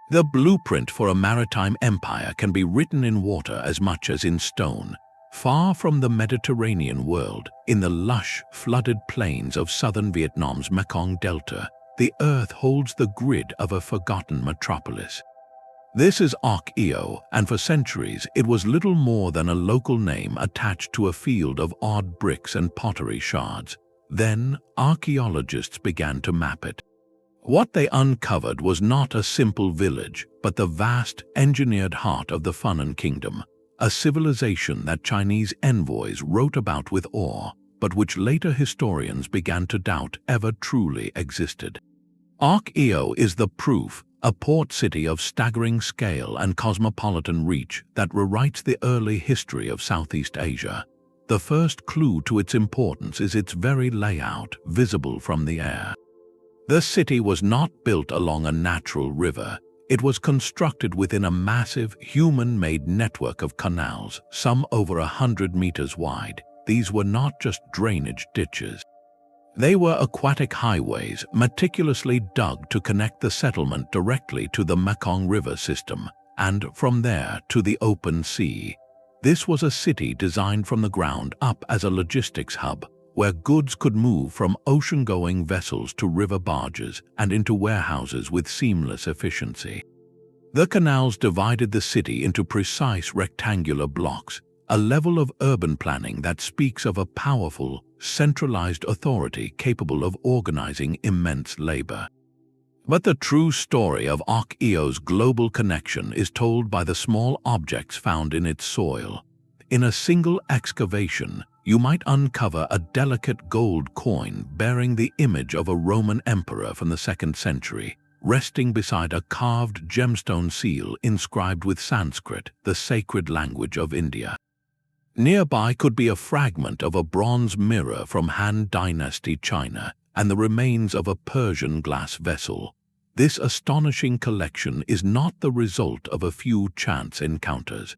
The blueprint for a maritime empire can be written in water as much as in stone. Far from the Mediterranean world, in the lush, flooded plains of southern Vietnam's Mekong Delta, the earth holds the grid of a forgotten metropolis. This is Ark-Eo, and for centuries it was little more than a local name attached to a field of odd bricks and pottery shards. Then, archaeologists began to map it. What they uncovered was not a simple village, but the vast, engineered heart of the Funan Kingdom, a civilization that Chinese envoys wrote about with awe, but which later historians began to doubt ever truly existed. Ark-Eo is the proof, a port city of staggering scale and cosmopolitan reach that rewrites the early history of Southeast Asia. The first clue to its importance is its very layout, visible from the air. The city was not built along a natural river. It was constructed within a massive, human-made network of canals, some over 100 meters wide. These were not just drainage ditches. They were aquatic highways meticulously dug to connect the settlement directly to the Mekong River system, and from there to the open sea. This was a city designed from the ground up as a logistics hub, where goods could move from ocean-going vessels to river barges and into warehouses with seamless efficiency. The canals divided the city into precise rectangular blocks, a level of urban planning that speaks of a powerful, centralized authority capable of organizing immense labor. But the true story of Ark-Eo's global connection is told by the small objects found in its soil. In a single excavation, you might uncover a delicate gold coin bearing the image of a Roman emperor from the 2nd century, resting beside a carved gemstone seal inscribed with Sanskrit, the sacred language of India. Nearby could be a fragment of a bronze mirror from Han Dynasty China and the remains of a Persian glass vessel. This astonishing collection is not the result of a few chance encounters.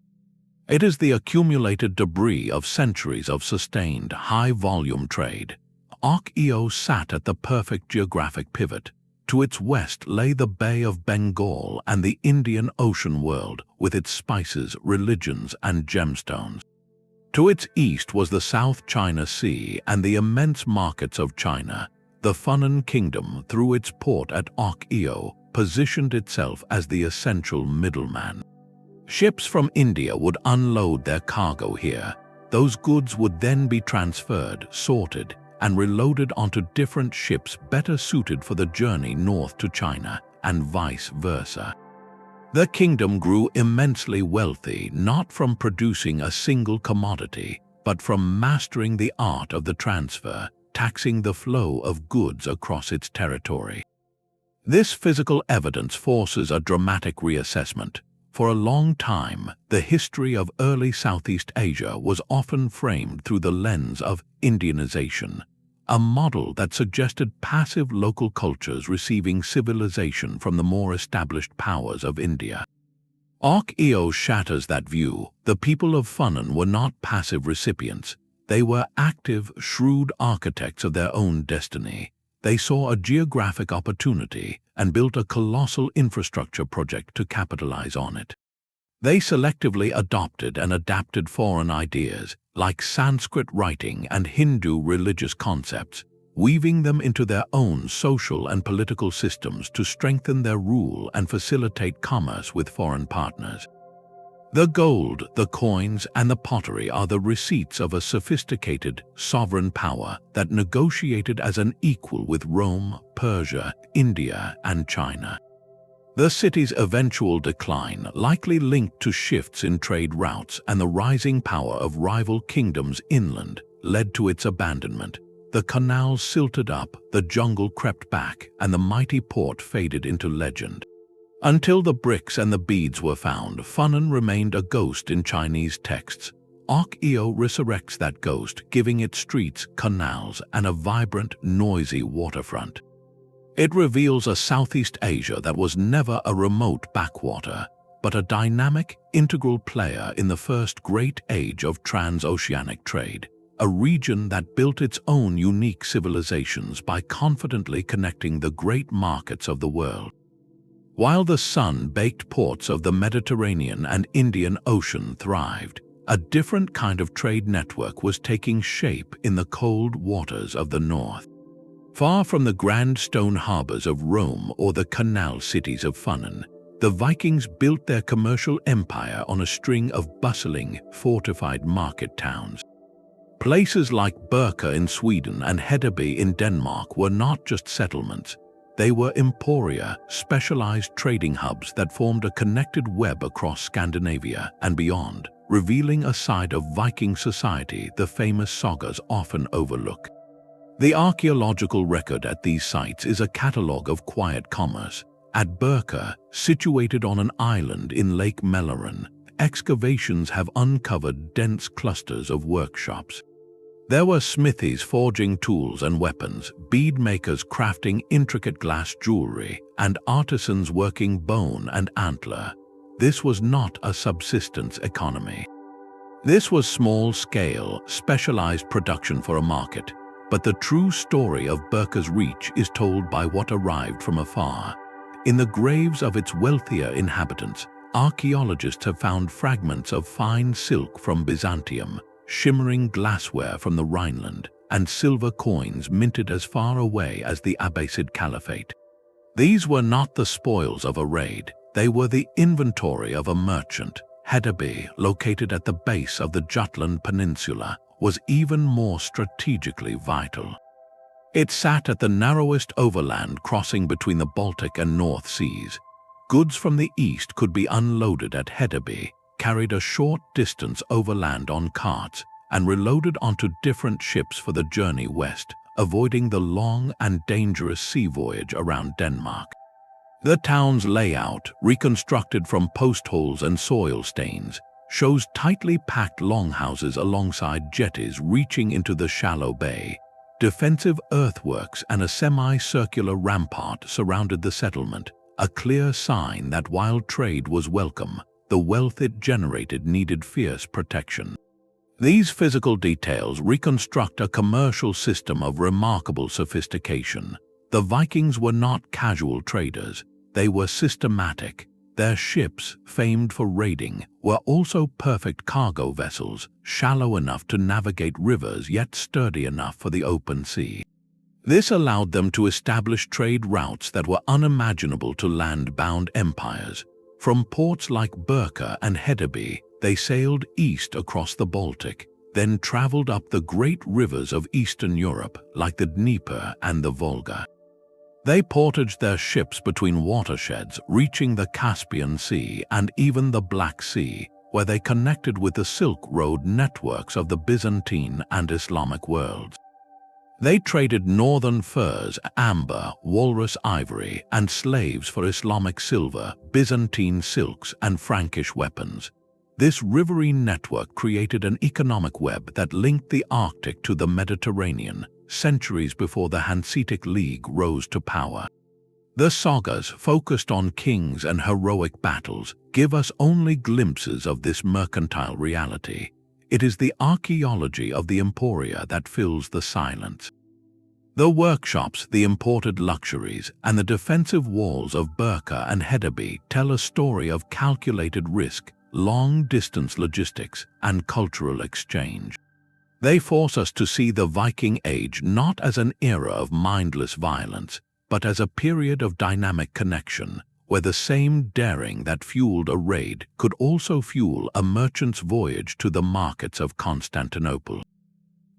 It is the accumulated debris of centuries of sustained, high-volume trade. Ark-Eo sat at the perfect geographic pivot. To its west lay the Bay of Bengal and the Indian Ocean world, with its spices, religions, and gemstones. To its east was the South China Sea and the immense markets of China. The Funan Kingdom, through its port at Ark-Eo, positioned itself as the essential middleman. Ships from India would unload their cargo here. Those goods would then be transferred, sorted, and reloaded onto different ships better suited for the journey north to China, and vice versa. The kingdom grew immensely wealthy not from producing a single commodity, but from mastering the art of the transfer, taxing the flow of goods across its territory. This physical evidence forces a dramatic reassessment. For a long time, the history of early Southeast Asia was often framed through the lens of Indianization, a model that suggested passive local cultures receiving civilization from the more established powers of India. Archaeology shatters that view. The people of Funan were not passive recipients. They were active, shrewd architects of their own destiny. They saw a geographic opportunity and built a colossal infrastructure project to capitalize on it. They selectively adopted and adapted foreign ideas, like Sanskrit writing and Hindu religious concepts, weaving them into their own social and political systems to strengthen their rule and facilitate commerce with foreign partners. The gold, the coins, and the pottery are the receipts of a sophisticated, sovereign power that negotiated as an equal with Rome, Persia, India, and China. The city's eventual decline, likely linked to shifts in trade routes and the rising power of rival kingdoms inland, led to its abandonment. The canals silted up, the jungle crept back, and the mighty port faded into legend. Until the bricks and the beads were found, Funan remained a ghost in Chinese texts. Archaeology resurrects that ghost, giving it streets, canals, and a vibrant, noisy waterfront. It reveals a Southeast Asia that was never a remote backwater, but a dynamic, integral player in the first great age of transoceanic trade, a region that built its own unique civilizations by confidently connecting the great markets of the world. While the sun-baked ports of the Mediterranean and Indian Ocean thrived, a different kind of trade network was taking shape in the cold waters of the north. Far from the grand stone harbors of Rome or the canal cities of Funan, the Vikings built their commercial empire on a string of bustling, fortified market towns. Places like Birka in Sweden and Hedeby in Denmark were not just settlements. They were Emporia, specialized trading hubs that formed a connected web across Scandinavia and beyond, revealing a side of Viking society the famous sagas often overlook. The archaeological record at these sites is a catalogue of quiet commerce. At Birka, situated on an island in Lake Mälaren, excavations have uncovered dense clusters of workshops. There were smithies forging tools and weapons, bead makers crafting intricate glass jewelry, and artisans working bone and antler. This was not a subsistence economy. This was small-scale, specialized production for a market, but the true story of Birka's reach is told by what arrived from afar. In the graves of its wealthier inhabitants, archaeologists have found fragments of fine silk from Byzantium, shimmering glassware from the Rhineland, and silver coins minted as far away as the Abbasid Caliphate. These were not the spoils of a raid, they were the inventory of a merchant. Hedeby, located at the base of the Jutland Peninsula, was even more strategically vital. It sat at the narrowest overland crossing between the Baltic and North Seas. Goods from the east could be unloaded at Hedeby, carried a short distance overland on carts, and reloaded onto different ships for the journey west, avoiding the long and dangerous sea voyage around Denmark. The town's layout, reconstructed from post holes and soil stains, shows tightly packed longhouses alongside jetties reaching into the shallow bay. Defensive earthworks and a semi-circular rampart surrounded the settlement, a clear sign that while trade was welcome, the wealth it generated needed fierce protection. These physical details reconstruct a commercial system of remarkable sophistication. The Vikings were not casual traders, they were systematic. Their ships, famed for raiding, were also perfect cargo vessels, shallow enough to navigate rivers yet sturdy enough for the open sea. This allowed them to establish trade routes that were unimaginable to land-bound empires. From ports like Birka and Hedeby, they sailed east across the Baltic, then traveled up the great rivers of Eastern Europe like the Dnieper and the Volga. They portaged their ships between watersheds, reaching the Caspian Sea and even the Black Sea, where they connected with the Silk Road networks of the Byzantine and Islamic worlds. They traded northern furs, amber, walrus ivory, and slaves for Islamic silver, Byzantine silks, and Frankish weapons. This riverine network created an economic web that linked the Arctic to the Mediterranean, centuries before the Hanseatic League rose to power. The sagas, focused on kings and heroic battles, give us only glimpses of this mercantile reality. It is the archaeology of the Emporia that fills the silence. The workshops, the imported luxuries, and the defensive walls of Birka and Hedeby tell a story of calculated risk, long-distance logistics, and cultural exchange. They force us to see the Viking Age not as an era of mindless violence, but as a period of dynamic connection, where the same daring that fueled a raid could also fuel a merchant's voyage to the markets of Constantinople.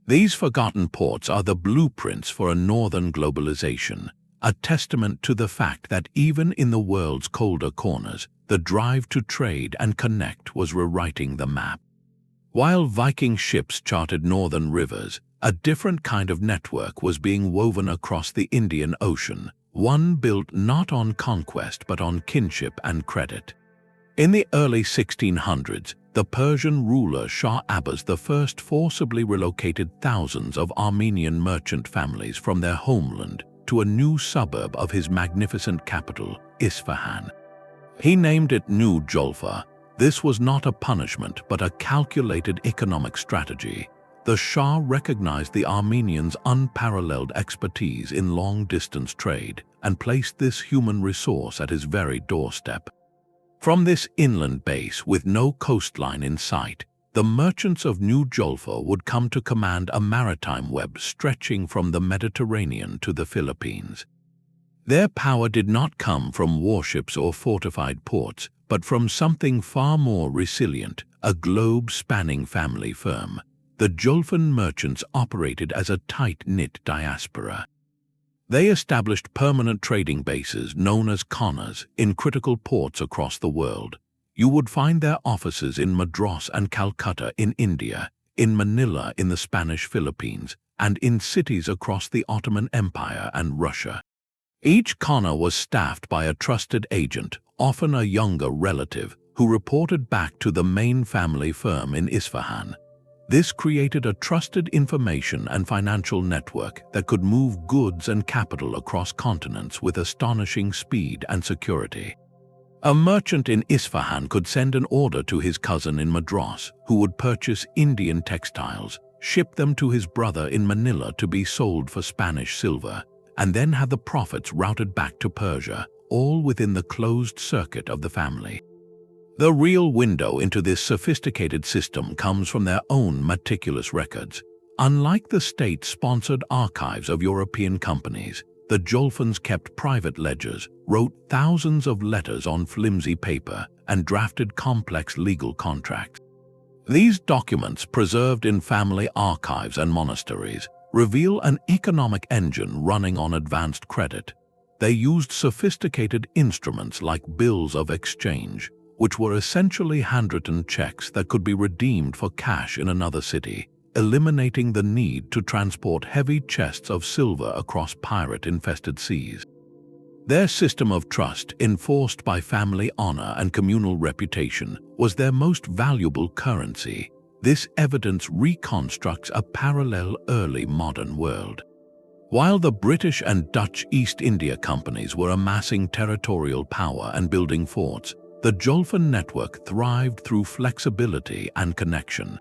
These forgotten ports are the blueprints for a northern globalization, a testament to the fact that even in the world's colder corners, the drive to trade and connect was rewriting the map. While Viking ships charted northern rivers, a different kind of network was being woven across the Indian Ocean, one built not on conquest but on kinship and credit. In the early 1600s, the Persian ruler Shah Abbas I forcibly relocated thousands of Armenian merchant families from their homeland to a new suburb of his magnificent capital, Isfahan. He named it New Jolfa. This was not a punishment but a calculated economic strategy. The Shah recognized the Armenians' unparalleled expertise in long-distance trade and placed this human resource at his very doorstep. From this inland base with no coastline in sight, the merchants of New Jolfa would come to command a maritime web stretching from the Mediterranean to the Philippines. Their power did not come from warships or fortified ports, but from something far more resilient, a globe-spanning family firm. The Jolfan merchants operated as a tight-knit diaspora. They established permanent trading bases known as Qanas in critical ports across the world. You would find their offices in Madras and Calcutta in India, in Manila in the Spanish Philippines, and in cities across the Ottoman Empire and Russia. Each Qana was staffed by a trusted agent, often a younger relative, who reported back to the main family firm in Isfahan. This created a trusted information and financial network that could move goods and capital across continents with astonishing speed and security. A merchant in Isfahan could send an order to his cousin in Madras, who would purchase Indian textiles, ship them to his brother in Manila to be sold for Spanish silver, and then have the profits routed back to Persia, all within the closed circuit of the family. The real window into this sophisticated system comes from their own meticulous records. Unlike the state-sponsored archives of European companies, the Jolfans kept private ledgers, wrote thousands of letters on flimsy paper, and drafted complex legal contracts. These documents, preserved in family archives and monasteries, reveal an economic engine running on advanced credit. They used sophisticated instruments like bills of exchange, which were essentially handwritten checks that could be redeemed for cash in another city, eliminating the need to transport heavy chests of silver across pirate-infested seas. Their system of trust, enforced by family honor and communal reputation, was their most valuable currency. This evidence reconstructs a parallel early modern world. While the British and Dutch East India Companies were amassing territorial power and building forts, the Jolfan network thrived through flexibility and connection.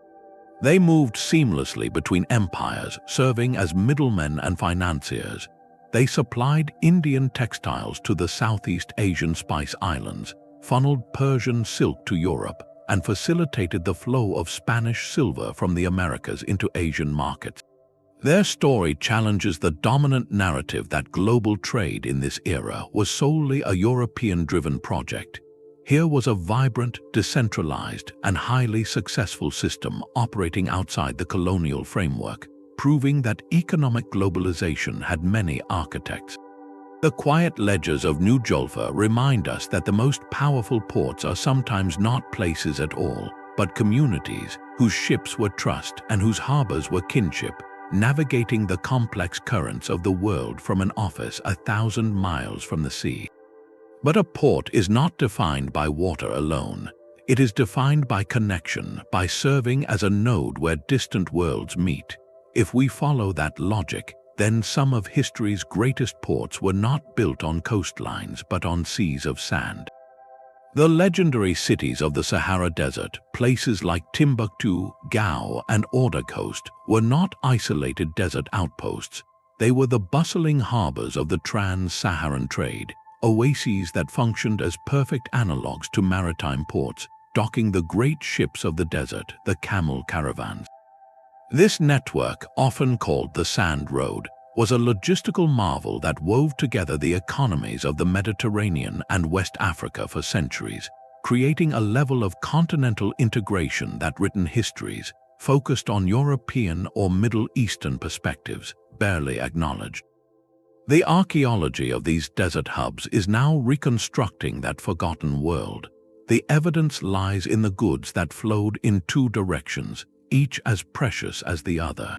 They moved seamlessly between empires, serving as middlemen and financiers. They supplied Indian textiles to the Southeast Asian Spice Islands, funneled Persian silk to Europe, and facilitated the flow of Spanish silver from the Americas into Asian markets. Their story challenges the dominant narrative that global trade in this era was solely a European-driven project. Here was a vibrant, decentralized, and highly successful system operating outside the colonial framework, proving that economic globalization had many architects. The quiet ledgers of New Jolfa remind us that the most powerful ports are sometimes not places at all, but communities whose ships were trust and whose harbors were kinship, navigating the complex currents of the world from an office 1,000 miles from the sea. But a port is not defined by water alone. It is defined by connection, by serving as a node where distant worlds meet. If we follow that logic, then some of history's greatest ports were not built on coastlines but on seas of sand. The legendary cities of the Sahara Desert, places like Timbuktu, Gao, and Order Coast, were not isolated desert outposts. They were the bustling harbors of the trans-Saharan trade, oases that functioned as perfect analogues to maritime ports, docking the great ships of the desert, the camel caravans. This network, often called the Sand Road, was a logistical marvel that wove together the economies of the Mediterranean and West Africa for centuries, creating a level of continental integration that written histories, focused on European or Middle Eastern perspectives, barely acknowledged. The archaeology of these desert hubs is now reconstructing that forgotten world. The evidence lies in the goods that flowed in two directions, each as precious as the other.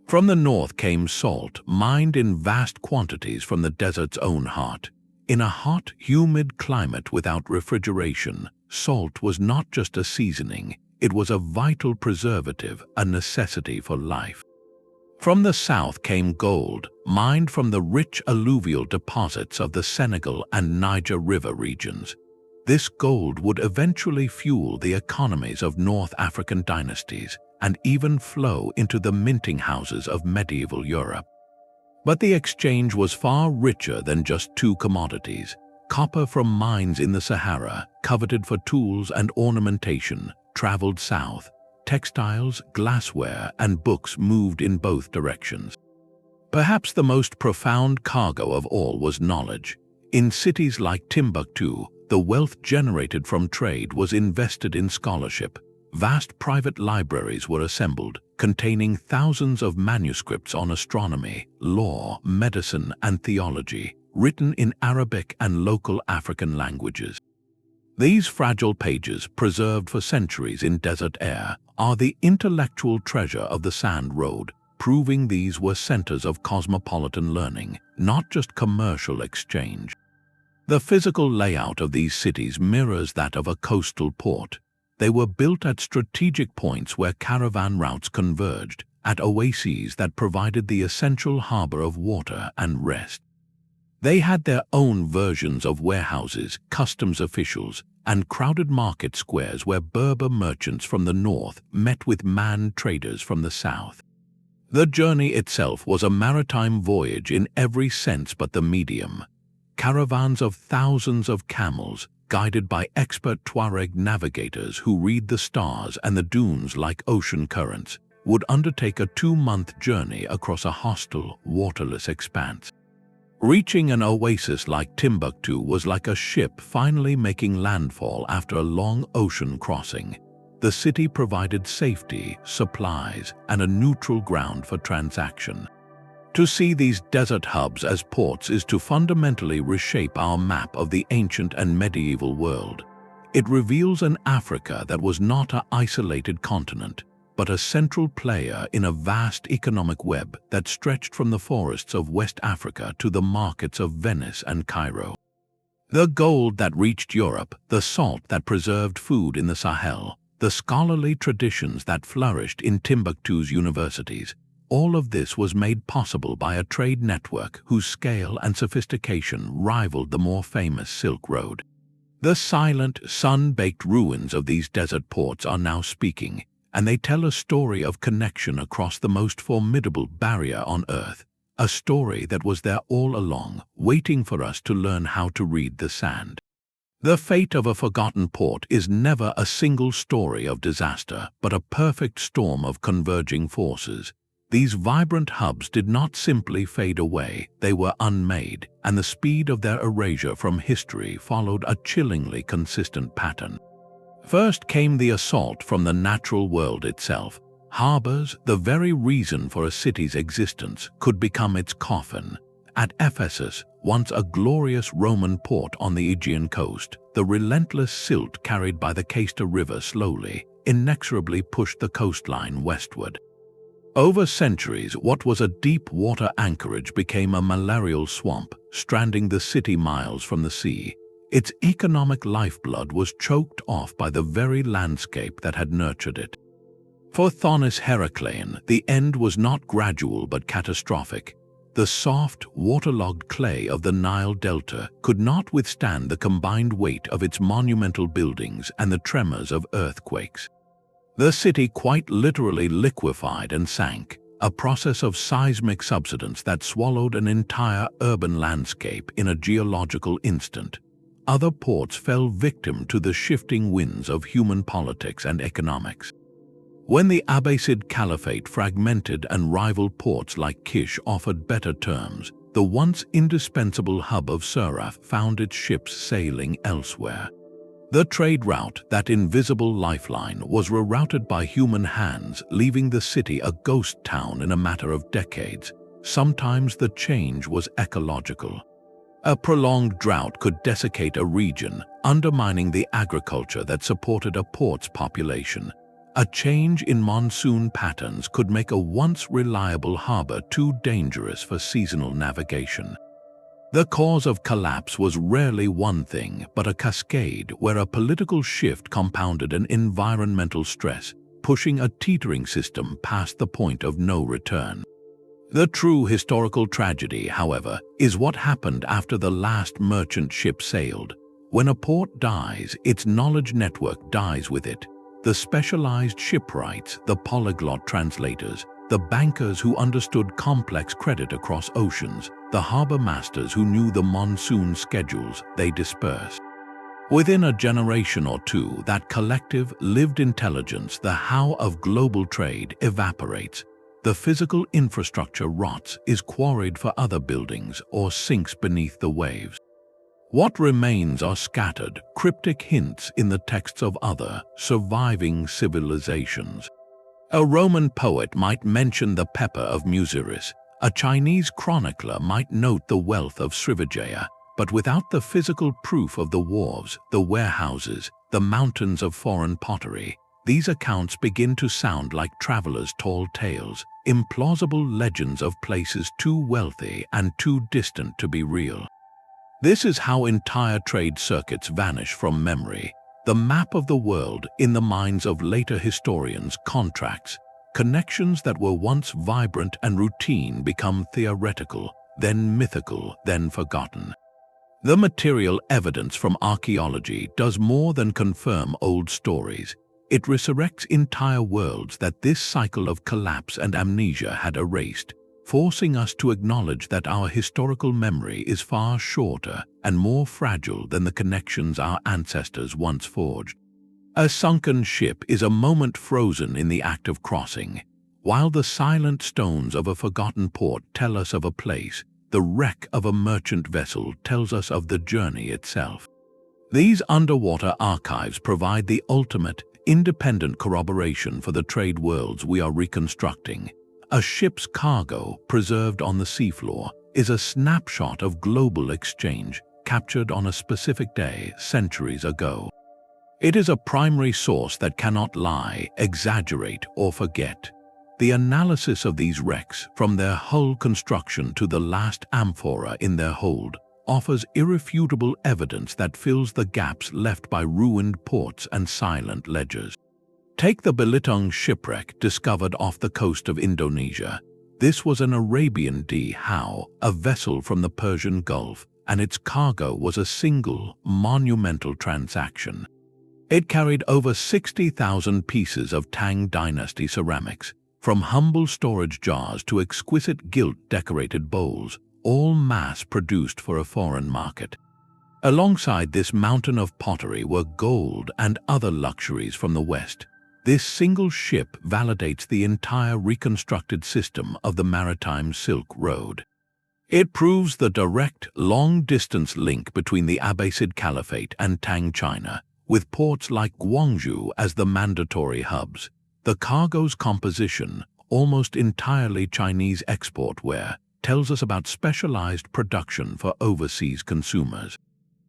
From the north came salt, mined in vast quantities from the desert's own heart. In a hot, humid climate without refrigeration, salt was not just a seasoning, it was a vital preservative, a necessity for life. From the south came gold, mined from the rich alluvial deposits of the Senegal and Niger River regions. This gold would eventually fuel the economies of North African dynasties and even flow into the minting houses of medieval Europe. But the exchange was far richer than just two commodities. Copper from mines in the Sahara, coveted for tools and ornamentation, traveled south. Textiles, glassware, and books moved in both directions. Perhaps the most profound cargo of all was knowledge. In cities like Timbuktu, the wealth generated from trade was invested in scholarship. Vast private libraries were assembled, containing thousands of manuscripts on astronomy, law, medicine, and theology, written in Arabic and local African languages. These fragile pages, preserved for centuries in desert air, are the intellectual treasure of the Sand Road, proving these were centers of cosmopolitan learning, not just commercial exchange. The physical layout of these cities mirrors that of a coastal port. They were built at strategic points where caravan routes converged, at oases that provided the essential harbor of water and rest. They had their own versions of warehouses, customs officials, and crowded market squares where Berber merchants from the north met with man traders from the south. The journey itself was a maritime voyage in every sense but the medium. Caravans of thousands of camels, guided by expert Tuareg navigators who read the stars and the dunes like ocean currents, would undertake a 2-month journey across a hostile, waterless expanse. Reaching an oasis like Timbuktu was like a ship finally making landfall after a long ocean crossing. The city provided safety, supplies, and a neutral ground for transaction. To see these desert hubs as ports is to fundamentally reshape our map of the ancient and medieval world. It reveals an Africa that was not an isolated continent, but a central player in a vast economic web that stretched from the forests of West Africa to the markets of Venice and Cairo. The gold that reached Europe, the salt that preserved food in the Sahel, the scholarly traditions that flourished in Timbuktu's universities, all of this was made possible by a trade network whose scale and sophistication rivaled the more famous Silk Road. The silent, sun-baked ruins of these desert ports are now speaking, and they tell a story of connection across the most formidable barrier on Earth, a story that was there all along, waiting for us to learn how to read the sand. The fate of a forgotten port is never a single story of disaster, but a perfect storm of converging forces. These vibrant hubs did not simply fade away, they were unmade, and the speed of their erasure from history followed a chillingly consistent pattern. First came the assault from the natural world itself. Harbors, the very reason for a city's existence, could become its coffin. At Ephesus, once a glorious Roman port on the Aegean coast, the relentless silt carried by the Casta River slowly, inexorably pushed the coastline westward. Over centuries, what was a deep-water anchorage became a malarial swamp, stranding the city miles from the sea. Its economic lifeblood was choked off by the very landscape that had nurtured it. For Thonis-Heracleion, the end was not gradual but catastrophic. The soft, waterlogged clay of the Nile Delta could not withstand the combined weight of its monumental buildings and the tremors of earthquakes. The city quite literally liquefied and sank, a process of seismic subsidence that swallowed an entire urban landscape in a geological instant. Other ports fell victim to the shifting winds of human politics and economics. When the Abbasid Caliphate fragmented and rival ports like Kish offered better terms, the once indispensable hub of Siraf found its ships sailing elsewhere. The trade route, that invisible lifeline, was rerouted by human hands, leaving the city a ghost town in a matter of decades. Sometimes the change was ecological. A prolonged drought could desiccate a region, undermining the agriculture that supported a port's population. A change in monsoon patterns could make a once reliable harbor too dangerous for seasonal navigation. The cause of collapse was rarely one thing, but a cascade where a political shift compounded an environmental stress, pushing a teetering system past the point of no return. The true historical tragedy, however, is what happened after the last merchant ship sailed. When a port dies, its knowledge network dies with it. The specialized shipwrights, the polyglot translators, the bankers who understood complex credit across oceans, the harbor masters who knew the monsoon schedules, they dispersed. Within a generation or two, that collective, lived intelligence, the how of global trade, evaporates. The physical infrastructure rots, is quarried for other buildings, or sinks beneath the waves. What remains are scattered, cryptic hints in the texts of other, surviving civilizations. A Roman poet might mention the pepper of Muziris, a Chinese chronicler might note the wealth of Srivijaya, but without the physical proof of the wharves, the warehouses, the mountains of foreign pottery, these accounts begin to sound like travelers' tall tales, implausible legends of places too wealthy and too distant to be real. This is how entire trade circuits vanish from memory. The map of the world, in the minds of later historians, contracts. Connections that were once vibrant and routine become theoretical, then mythical, then forgotten. The material evidence from archaeology does more than confirm old stories. It resurrects entire worlds that this cycle of collapse and amnesia had erased, forcing us to acknowledge that our historical memory is far shorter and more fragile than the connections our ancestors once forged. A sunken ship is a moment frozen in the act of crossing, while the silent stones of a forgotten port tell us of a place. The wreck of a merchant vessel tells us of the journey itself. These underwater archives provide the ultimate, independent corroboration for the trade worlds we are reconstructing. A ship's cargo, preserved on the seafloor, is a snapshot of global exchange, captured on a specific day centuries ago. It is a primary source that cannot lie, exaggerate, or forget. The analysis of these wrecks, from their hull construction to the last amphora in their hold, offers irrefutable evidence that fills the gaps left by ruined ports and silent ledgers. Take the Belitung shipwreck discovered off the coast of Indonesia. This was an Arabian dhow, a vessel from the Persian Gulf, and its cargo was a single, monumental transaction. It carried over 60,000 pieces of Tang Dynasty ceramics, from humble storage jars to exquisite gilt-decorated bowls, all mass-produced for a foreign market. Alongside this mountain of pottery were gold and other luxuries from the West. This single ship validates the entire reconstructed system of the Maritime Silk Road. It proves the direct, long-distance link between the Abbasid Caliphate and Tang China, with ports like Guangzhou as the mandatory hubs. The cargo's composition, almost entirely Chinese export ware, tells us about specialized production for overseas consumers.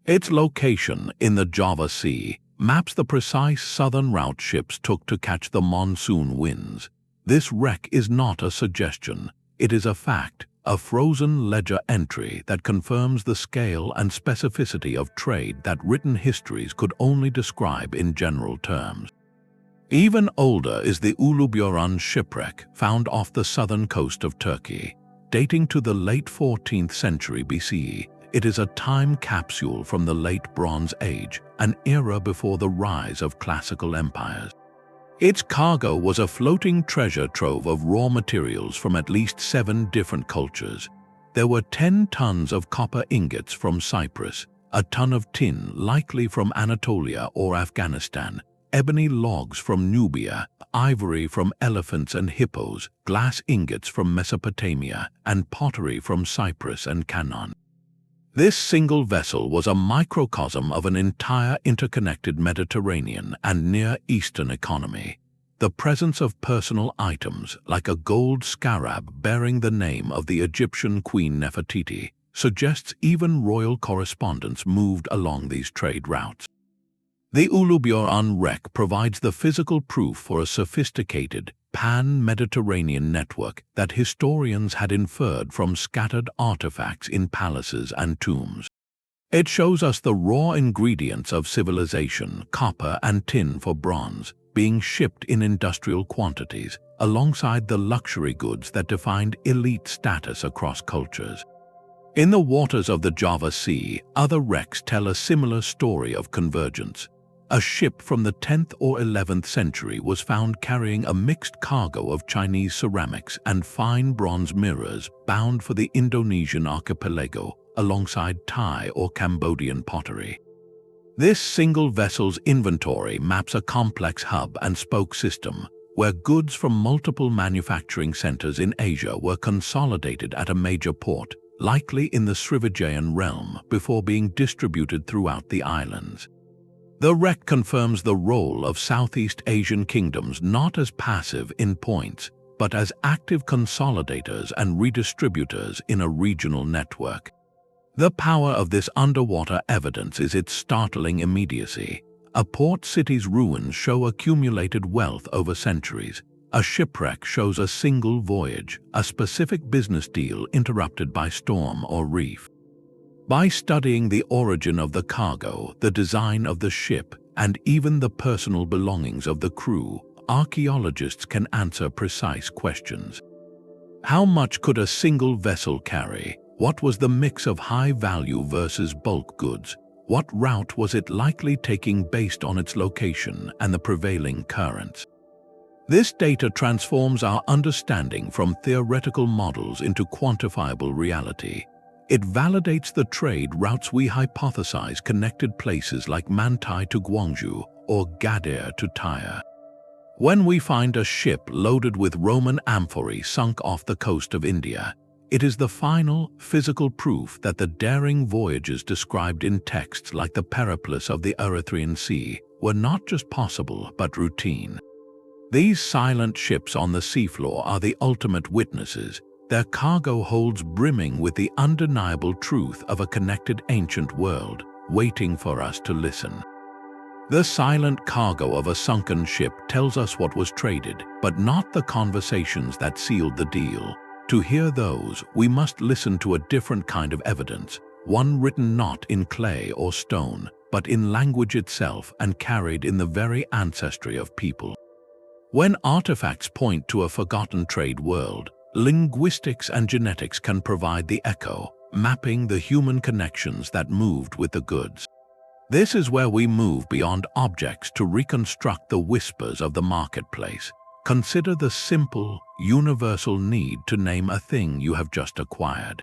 Its location in the Java Sea maps the precise southern route ships took to catch the monsoon winds. This wreck is not a suggestion, it is a fact, a frozen ledger entry that confirms the scale and specificity of trade that written histories could only describe in general terms. Even older is the Uluburan shipwreck found off the southern coast of Turkey. dating to the late 14th century BCE. It is a time capsule from the late Bronze Age, an era before the rise of classical empires. Its cargo was a floating treasure trove of raw materials from at least 7 different cultures. There were 10 tons of copper ingots from Cyprus, a ton of tin likely from Anatolia or Afghanistan, ebony logs from Nubia, ivory from elephants and hippos, glass ingots from Mesopotamia, and pottery from Cyprus and Canaan. This single vessel was a microcosm of an entire interconnected Mediterranean and Near Eastern economy. The presence of personal items, like a gold scarab bearing the name of the Egyptian Queen Nefertiti, suggests even royal correspondence moved along these trade routes. The Ulubiorun wreck provides the physical proof for a sophisticated, pan-Mediterranean network that historians had inferred from scattered artifacts in palaces and tombs. It shows us the raw ingredients of civilization, copper and tin for bronze, being shipped in industrial quantities, alongside the luxury goods that defined elite status across cultures. In the waters of the Java Sea, other wrecks tell a similar story of convergence. A ship from the 10th or 11th century was found carrying a mixed cargo of Chinese ceramics and fine bronze mirrors bound for the Indonesian archipelago, alongside Thai or Cambodian pottery. This single vessel's inventory maps a complex hub and spoke system, where goods from multiple manufacturing centers in Asia were consolidated at a major port, likely in the Srivijayan realm, before being distributed throughout the islands. The wreck confirms the role of Southeast Asian kingdoms not as passive in points, but as active consolidators and redistributors in a regional network. The power of this underwater evidence is its startling immediacy. A port city's ruins show accumulated wealth over centuries. A shipwreck shows a single voyage, a specific business deal interrupted by storm or reef. By studying the origin of the cargo, the design of the ship, and even the personal belongings of the crew, archaeologists can answer precise questions. How much could a single vessel carry? What was the mix of high-value versus bulk goods? What route was it likely taking based on its location and the prevailing currents? This data transforms our understanding from theoretical models into quantifiable reality. It validates the trade routes we hypothesize connected places like Mantai to Guangzhou or Gadir to Tyre. When we find a ship loaded with Roman amphorae sunk off the coast of India, it is the final, physical proof that the daring voyages described in texts like the Periplus of the Erythraean Sea were not just possible but routine. These silent ships on the seafloor are the ultimate witnesses. Their cargo holds brimming with the undeniable truth of a connected ancient world, waiting for us to listen. The silent cargo of a sunken ship tells us what was traded, but not the conversations that sealed the deal. To hear those, we must listen to a different kind of evidence, one written not in clay or stone, but in language itself and carried in the very ancestry of people. When artifacts point to a forgotten trade world, linguistics and genetics can provide the echo, mapping the human connections that moved with the goods. This is where we move beyond objects to reconstruct the whispers of the marketplace. Consider the simple, universal need to name a thing you have just acquired.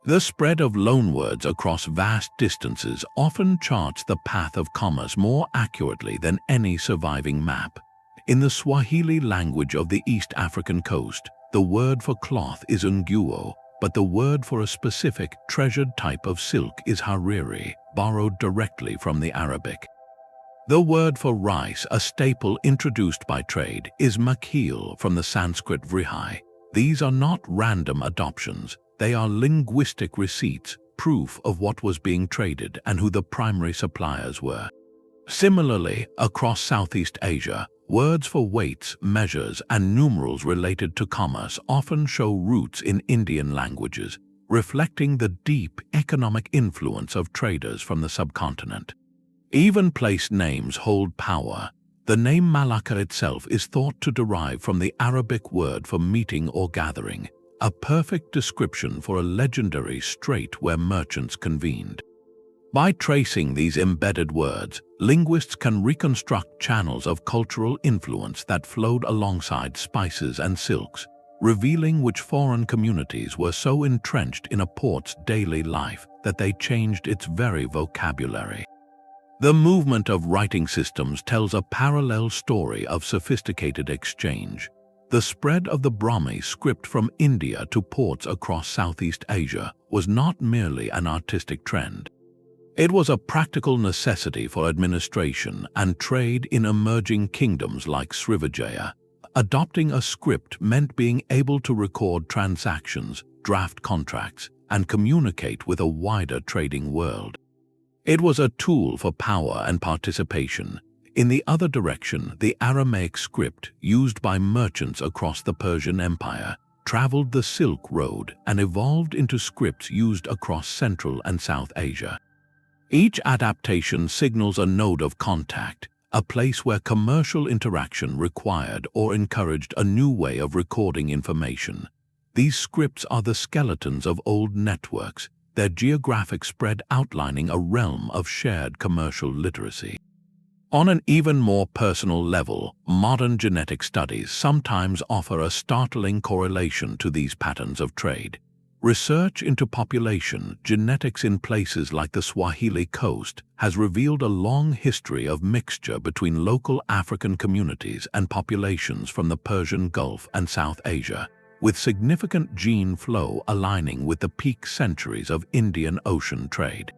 The spread of loanwords across vast distances often charts the path of commerce more accurately than any surviving map. In the Swahili language of the East African coast, the word for cloth is nguo, but the word for a specific, treasured type of silk is hariri, borrowed directly from the Arabic. The word for rice, a staple introduced by trade, is makhil from the Sanskrit vrihai. These are not random adoptions, they are linguistic receipts, proof of what was being traded and who the primary suppliers were. Similarly, across Southeast Asia, words for weights, measures, and numerals related to commerce often show roots in Indian languages, reflecting the deep economic influence of traders from the subcontinent. Even place names hold power. The name Malacca itself is thought to derive from the Arabic word for meeting or gathering. a perfect description for a legendary strait where merchants convened. By tracing these embedded words, linguists can reconstruct channels of cultural influence that flowed alongside spices and silks, revealing which foreign communities were so entrenched in a port's daily life that they changed its very vocabulary. The movement of writing systems tells a parallel story of sophisticated exchange. The spread of the Brahmi script from India to ports across Southeast Asia was not merely an artistic trend. It was a practical necessity for administration and trade in emerging kingdoms like Srivijaya. Adopting a script meant being able to record transactions, draft contracts, and communicate with a wider trading world. It was a tool for power and participation. In the other direction, the Aramaic script, used by merchants across the Persian Empire, traveled the Silk Road and evolved into scripts used across Central and South Asia. Each adaptation signals a node of contact, a place where commercial interaction required or encouraged a new way of recording information. These scripts are the skeletons of old networks, their geographic spread outlining a realm of shared commercial literacy. On an even more personal level, modern genetic studies sometimes offer a startling correlation to these patterns of trade. Research into population genetics in places like the Swahili coast has revealed a long history of mixture between local African communities and populations from the Persian Gulf and South Asia, with significant gene flow aligning with the peak centuries of Indian Ocean trade.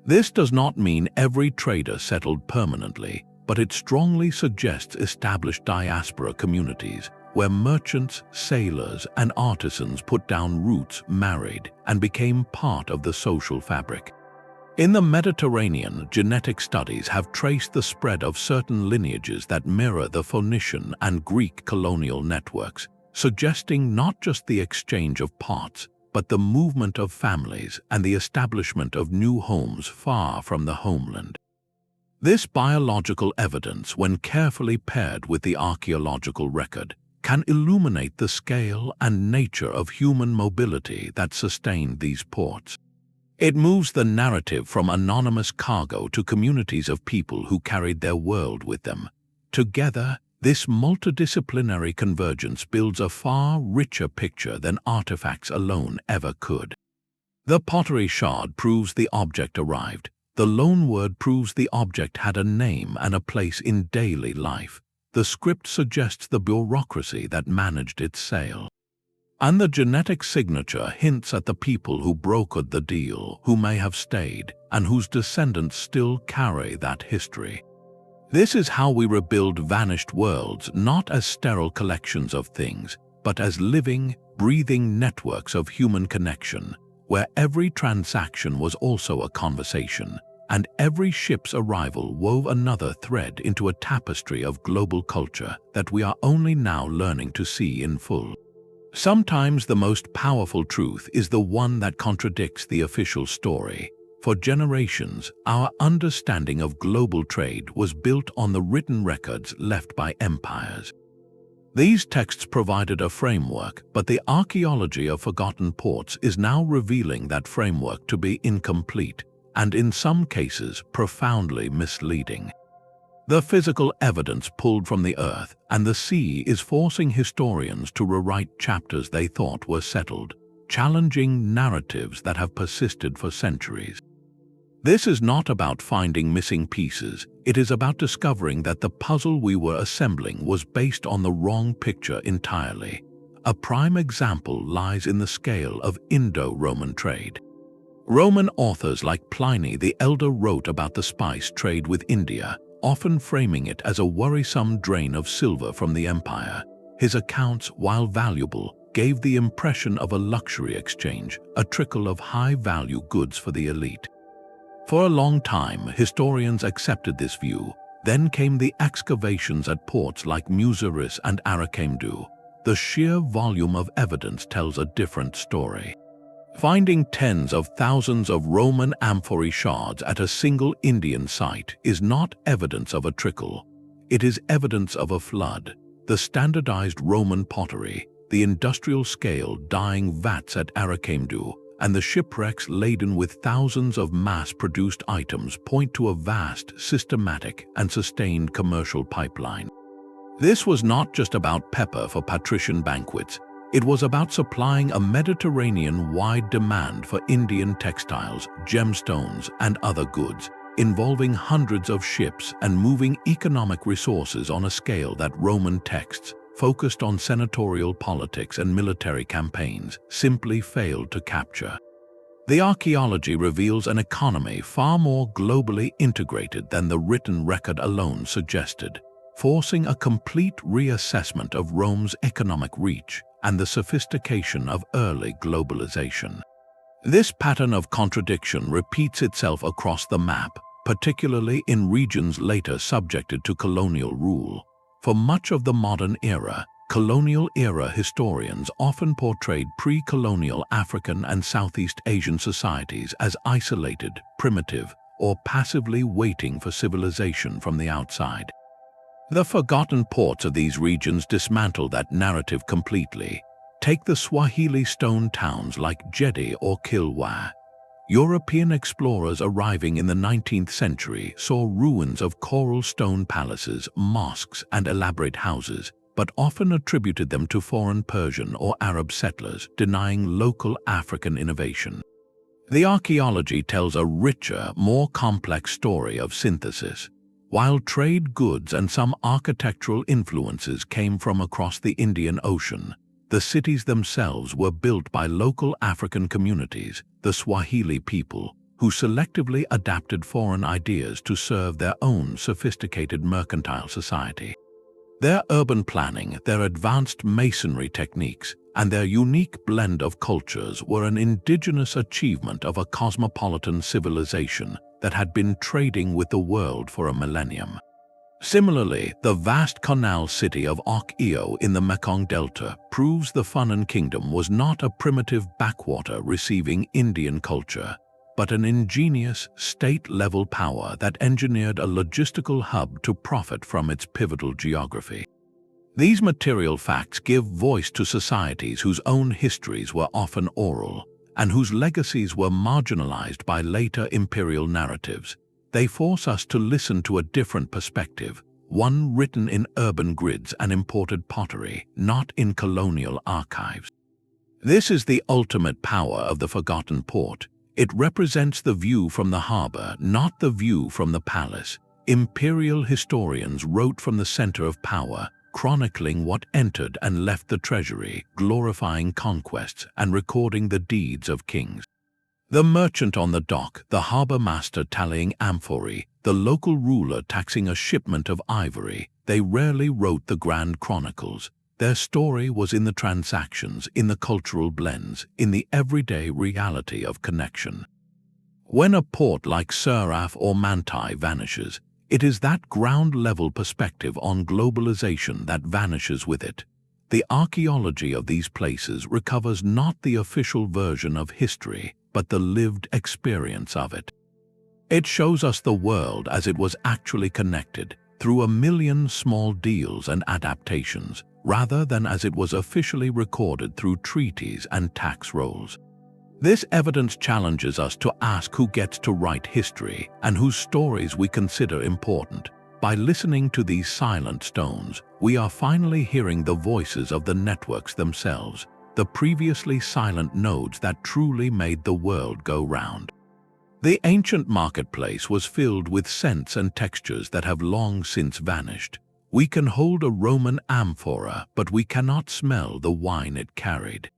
This does not mean every trader settled permanently, but it strongly suggests established diaspora communities, where merchants, sailors, and artisans put down roots, married, and became part of the social fabric. In the Mediterranean, genetic studies have traced the spread of certain lineages that mirror the Phoenician and Greek colonial networks, suggesting not just the exchange of parts, but the movement of families and the establishment of new homes far from the homeland. This biological evidence, when carefully paired with the archaeological record, can illuminate the scale and nature of human mobility that sustained these ports. It moves the narrative from anonymous cargo to communities of people who carried their world with them. Together, this multidisciplinary convergence builds a far richer picture than artifacts alone ever could. The pottery shard proves the object arrived. The loan word proves the object had a name and a place in daily life. The script suggests the bureaucracy that managed its sale. And the genetic signature hints at the people who brokered the deal, who may have stayed, and whose descendants still carry that history. This is how we rebuild vanished worlds, not as sterile collections of things, but as living, breathing networks of human connection, where every transaction was also a conversation, and every ship's arrival wove another thread into a tapestry of global culture that we are only now learning to see in full. Sometimes the most powerful truth is the one that contradicts the official story. For generations, our understanding of global trade was built on the written records left by empires. These texts provided a framework, but the archaeology of forgotten ports is now revealing that framework to be incomplete, and in some cases profoundly misleading. The physical evidence pulled from the earth and the sea is forcing historians to rewrite chapters they thought were settled, challenging narratives that have persisted for centuries. This is not about finding missing pieces, it is about discovering that the puzzle we were assembling was based on the wrong picture entirely. A prime example lies in the scale of Indo-Roman trade. Roman authors like Pliny the Elder wrote about the spice trade with India, often framing it as a worrisome drain of silver from the empire. His accounts, while valuable, gave the impression of a luxury exchange, a trickle of high-value goods for the elite. For a long time, historians accepted this view. Then came the excavations at ports like Muziris and Arikamedu. The sheer volume of evidence tells a different story. Finding tens of thousands of Roman amphorae shards at a single Indian site is not evidence of a trickle. It is evidence of a flood. The standardized Roman pottery, the industrial-scale dyeing vats at Arikamedu, and the shipwrecks laden with thousands of mass-produced items point to a vast, systematic, and sustained commercial pipeline. This was not just about pepper for patrician banquets. It was about supplying a Mediterranean-wide demand for Indian textiles, gemstones, and other goods, involving hundreds of ships and moving economic resources on a scale that Roman texts, focused on senatorial politics and military campaigns, simply failed to capture. The archaeology reveals an economy far more globally integrated than the written record alone suggested, forcing a complete reassessment of Rome's economic reach and the sophistication of early globalization. This pattern of contradiction repeats itself across the map, particularly in regions later subjected to colonial rule. For much of the modern era, colonial-era historians often portrayed pre-colonial African and Southeast Asian societies as isolated, primitive, or passively waiting for civilization from the outside. The forgotten ports of these regions dismantle that narrative completely. Take the Swahili stone towns like Hedeby or Kilwa. European explorers arriving in the 19th century saw ruins of coral stone palaces, mosques, and elaborate houses, but often attributed them to foreign Persian or Arab settlers, denying local African innovation. The archaeology tells a richer, more complex story of synthesis. While trade goods and some architectural influences came from across the Indian Ocean, the cities themselves were built by local African communities, the Swahili people, who selectively adapted foreign ideas to serve their own sophisticated mercantile society. Their urban planning, their advanced masonry techniques, and their unique blend of cultures were an indigenous achievement of a cosmopolitan civilization that had been trading with the world for a millennium. Similarly, the vast Canal city of Ok-Io in the Mekong Delta proves the Funan Kingdom was not a primitive backwater receiving Indian culture, but an ingenious, state-level power that engineered a logistical hub to profit from its pivotal geography. These material facts give voice to societies whose own histories were often oral, and whose legacies were marginalized by later imperial narratives. They force us to listen to a different perspective, one written in urban grids and imported pottery, not in colonial archives. This is the ultimate power of the forgotten port. It represents the view from the harbor, not the view from the palace. Imperial historians wrote from the center of power, chronicling what entered and left the treasury, glorifying conquests and recording the deeds of kings. The merchant on the dock, the harbor master tallying amphorae, the local ruler taxing a shipment of ivory, they rarely wrote the grand chronicles. Their story was in the transactions, in the cultural blends, in the everyday reality of connection. When a port like Siraf or Mantai vanishes, it is that ground-level perspective on globalization that vanishes with it. The archaeology of these places recovers not the official version of history, but the lived experience of it. It shows us the world as it was actually connected, through a million small deals and adaptations, rather than as it was officially recorded through treaties and tax rolls. This evidence challenges us to ask who gets to write history and whose stories we consider important. By listening to these silent stones, we are finally hearing the voices of the networks themselves, the previously silent nodes that truly made the world go round. The ancient marketplace was filled with scents and textures that have long since vanished. We can hold a Roman amphora, but we cannot smell the wine it carried.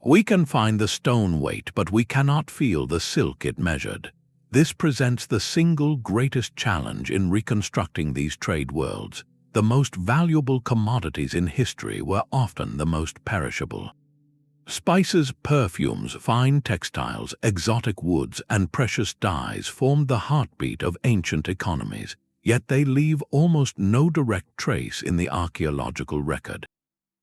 We can find the stone weight, but we cannot feel the silk it measured. This presents the single greatest challenge in reconstructing these trade worlds. The most valuable commodities in history were often the most perishable. Spices, perfumes, fine textiles, exotic woods, and precious dyes formed the heartbeat of ancient economies, yet they leave almost no direct trace in the archaeological record.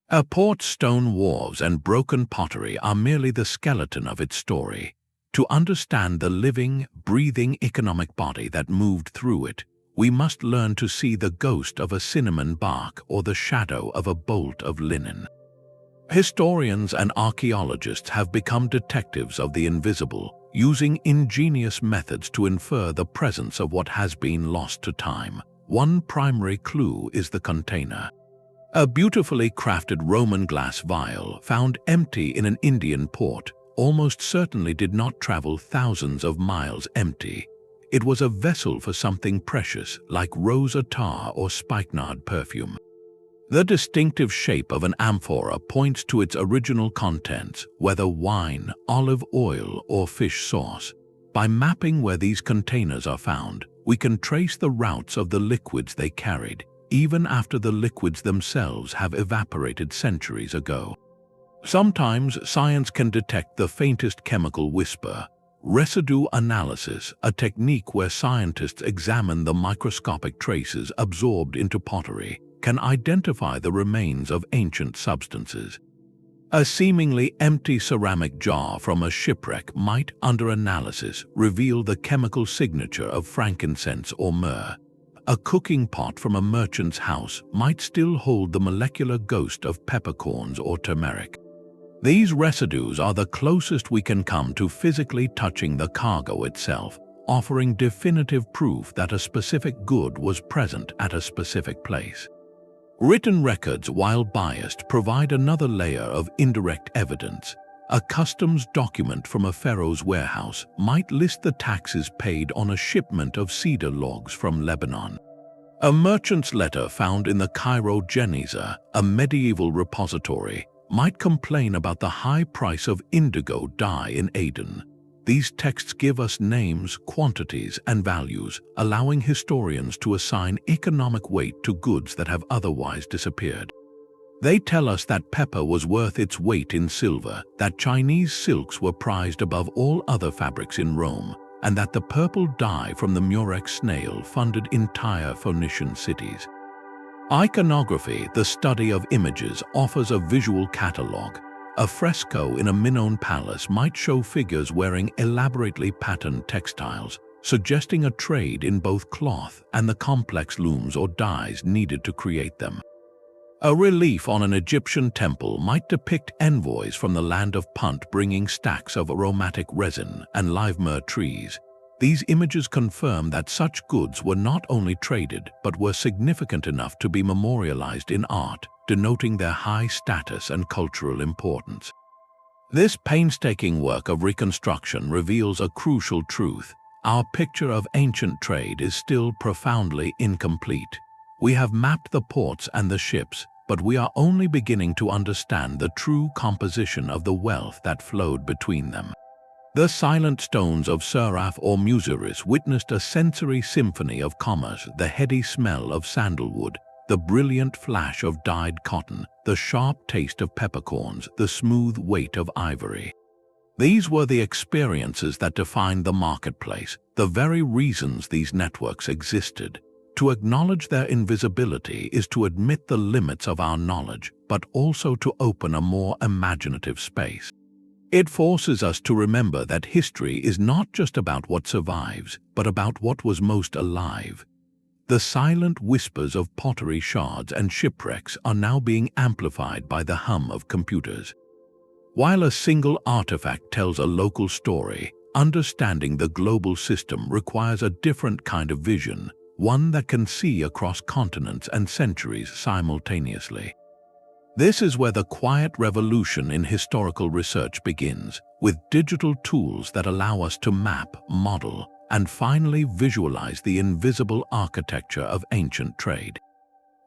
A port's stone wharves and broken pottery are merely the skeleton of its story. To understand the living, breathing economic body that moved through it, we must learn to see the ghost of a cinnamon bark or the shadow of a bolt of linen. Historians and archaeologists have become detectives of the invisible, using ingenious methods to infer the presence of what has been lost to time. One primary clue is the container. A beautifully crafted Roman glass vial found empty in an Indian port almost certainly did not travel thousands of miles empty. It was a vessel for something precious like rose attar or spikenard perfume. The distinctive shape of an amphora points to its original contents, whether wine, olive oil, or fish sauce. By mapping where these containers are found, we can trace the routes of the liquids they carried, even after the liquids themselves have evaporated centuries ago. Sometimes science can detect the faintest chemical whisper. Residue analysis, a technique where scientists examine the microscopic traces absorbed into pottery, can identify the remains of ancient substances. A seemingly empty ceramic jar from a shipwreck might, under analysis, reveal the chemical signature of frankincense or myrrh. A cooking pot from a merchant's house might still hold the molecular ghost of peppercorns or turmeric. These residues are the closest we can come to physically touching the cargo itself, offering definitive proof that a specific good was present at a specific place. Written records, while biased, provide another layer of indirect evidence. A customs document from a pharaoh's warehouse might list the taxes paid on a shipment of cedar logs from Lebanon. A merchant's letter found in the Cairo Geniza, a medieval repository, might complain about the high price of indigo dye in Aden. These texts give us names, quantities, and values, allowing historians to assign economic weight to goods that have otherwise disappeared. They tell us that pepper was worth its weight in silver, that Chinese silks were prized above all other fabrics in Rome, and that the purple dye from the murex snail funded entire Phoenician cities. Iconography, the study of images, offers a visual catalogue. A fresco in a Minoan palace might show figures wearing elaborately patterned textiles, suggesting a trade in both cloth and the complex looms or dyes needed to create them. A relief on an Egyptian temple might depict envoys from the land of Punt bringing stacks of aromatic resin and live myrrh trees. These images confirm that such goods were not only traded but were significant enough to be memorialized in art, denoting their high status and cultural importance. This painstaking work of reconstruction reveals a crucial truth. Our picture of ancient trade is still profoundly incomplete. We have mapped the ports and the ships, but we are only beginning to understand the true composition of the wealth that flowed between them. The silent stones of Siraf or Muziris witnessed a sensory symphony of commerce, the heady smell of sandalwood, the brilliant flash of dyed cotton, the sharp taste of peppercorns, the smooth weight of ivory. These were the experiences that defined the marketplace, the very reasons these networks existed. To acknowledge their invisibility is to admit the limits of our knowledge, but also to open a more imaginative space. It forces us to remember that history is not just about what survives, but about what was most alive. The silent whispers of pottery shards and shipwrecks are now being amplified by the hum of computers. While a single artifact tells a local story, understanding the global system requires a different kind of vision, one that can see across continents and centuries simultaneously. This is where the quiet revolution in historical research begins, with digital tools that allow us to map, model, and finally visualize the invisible architecture of ancient trade.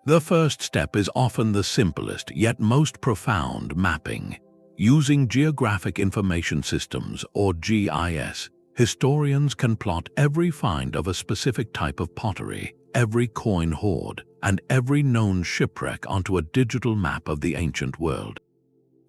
The first step is often the simplest yet most profound: mapping. Using Geographic Information Systems, or GIS, historians can plot every find of a specific type of pottery, every coin hoard, and every known shipwreck onto a digital map of the ancient world.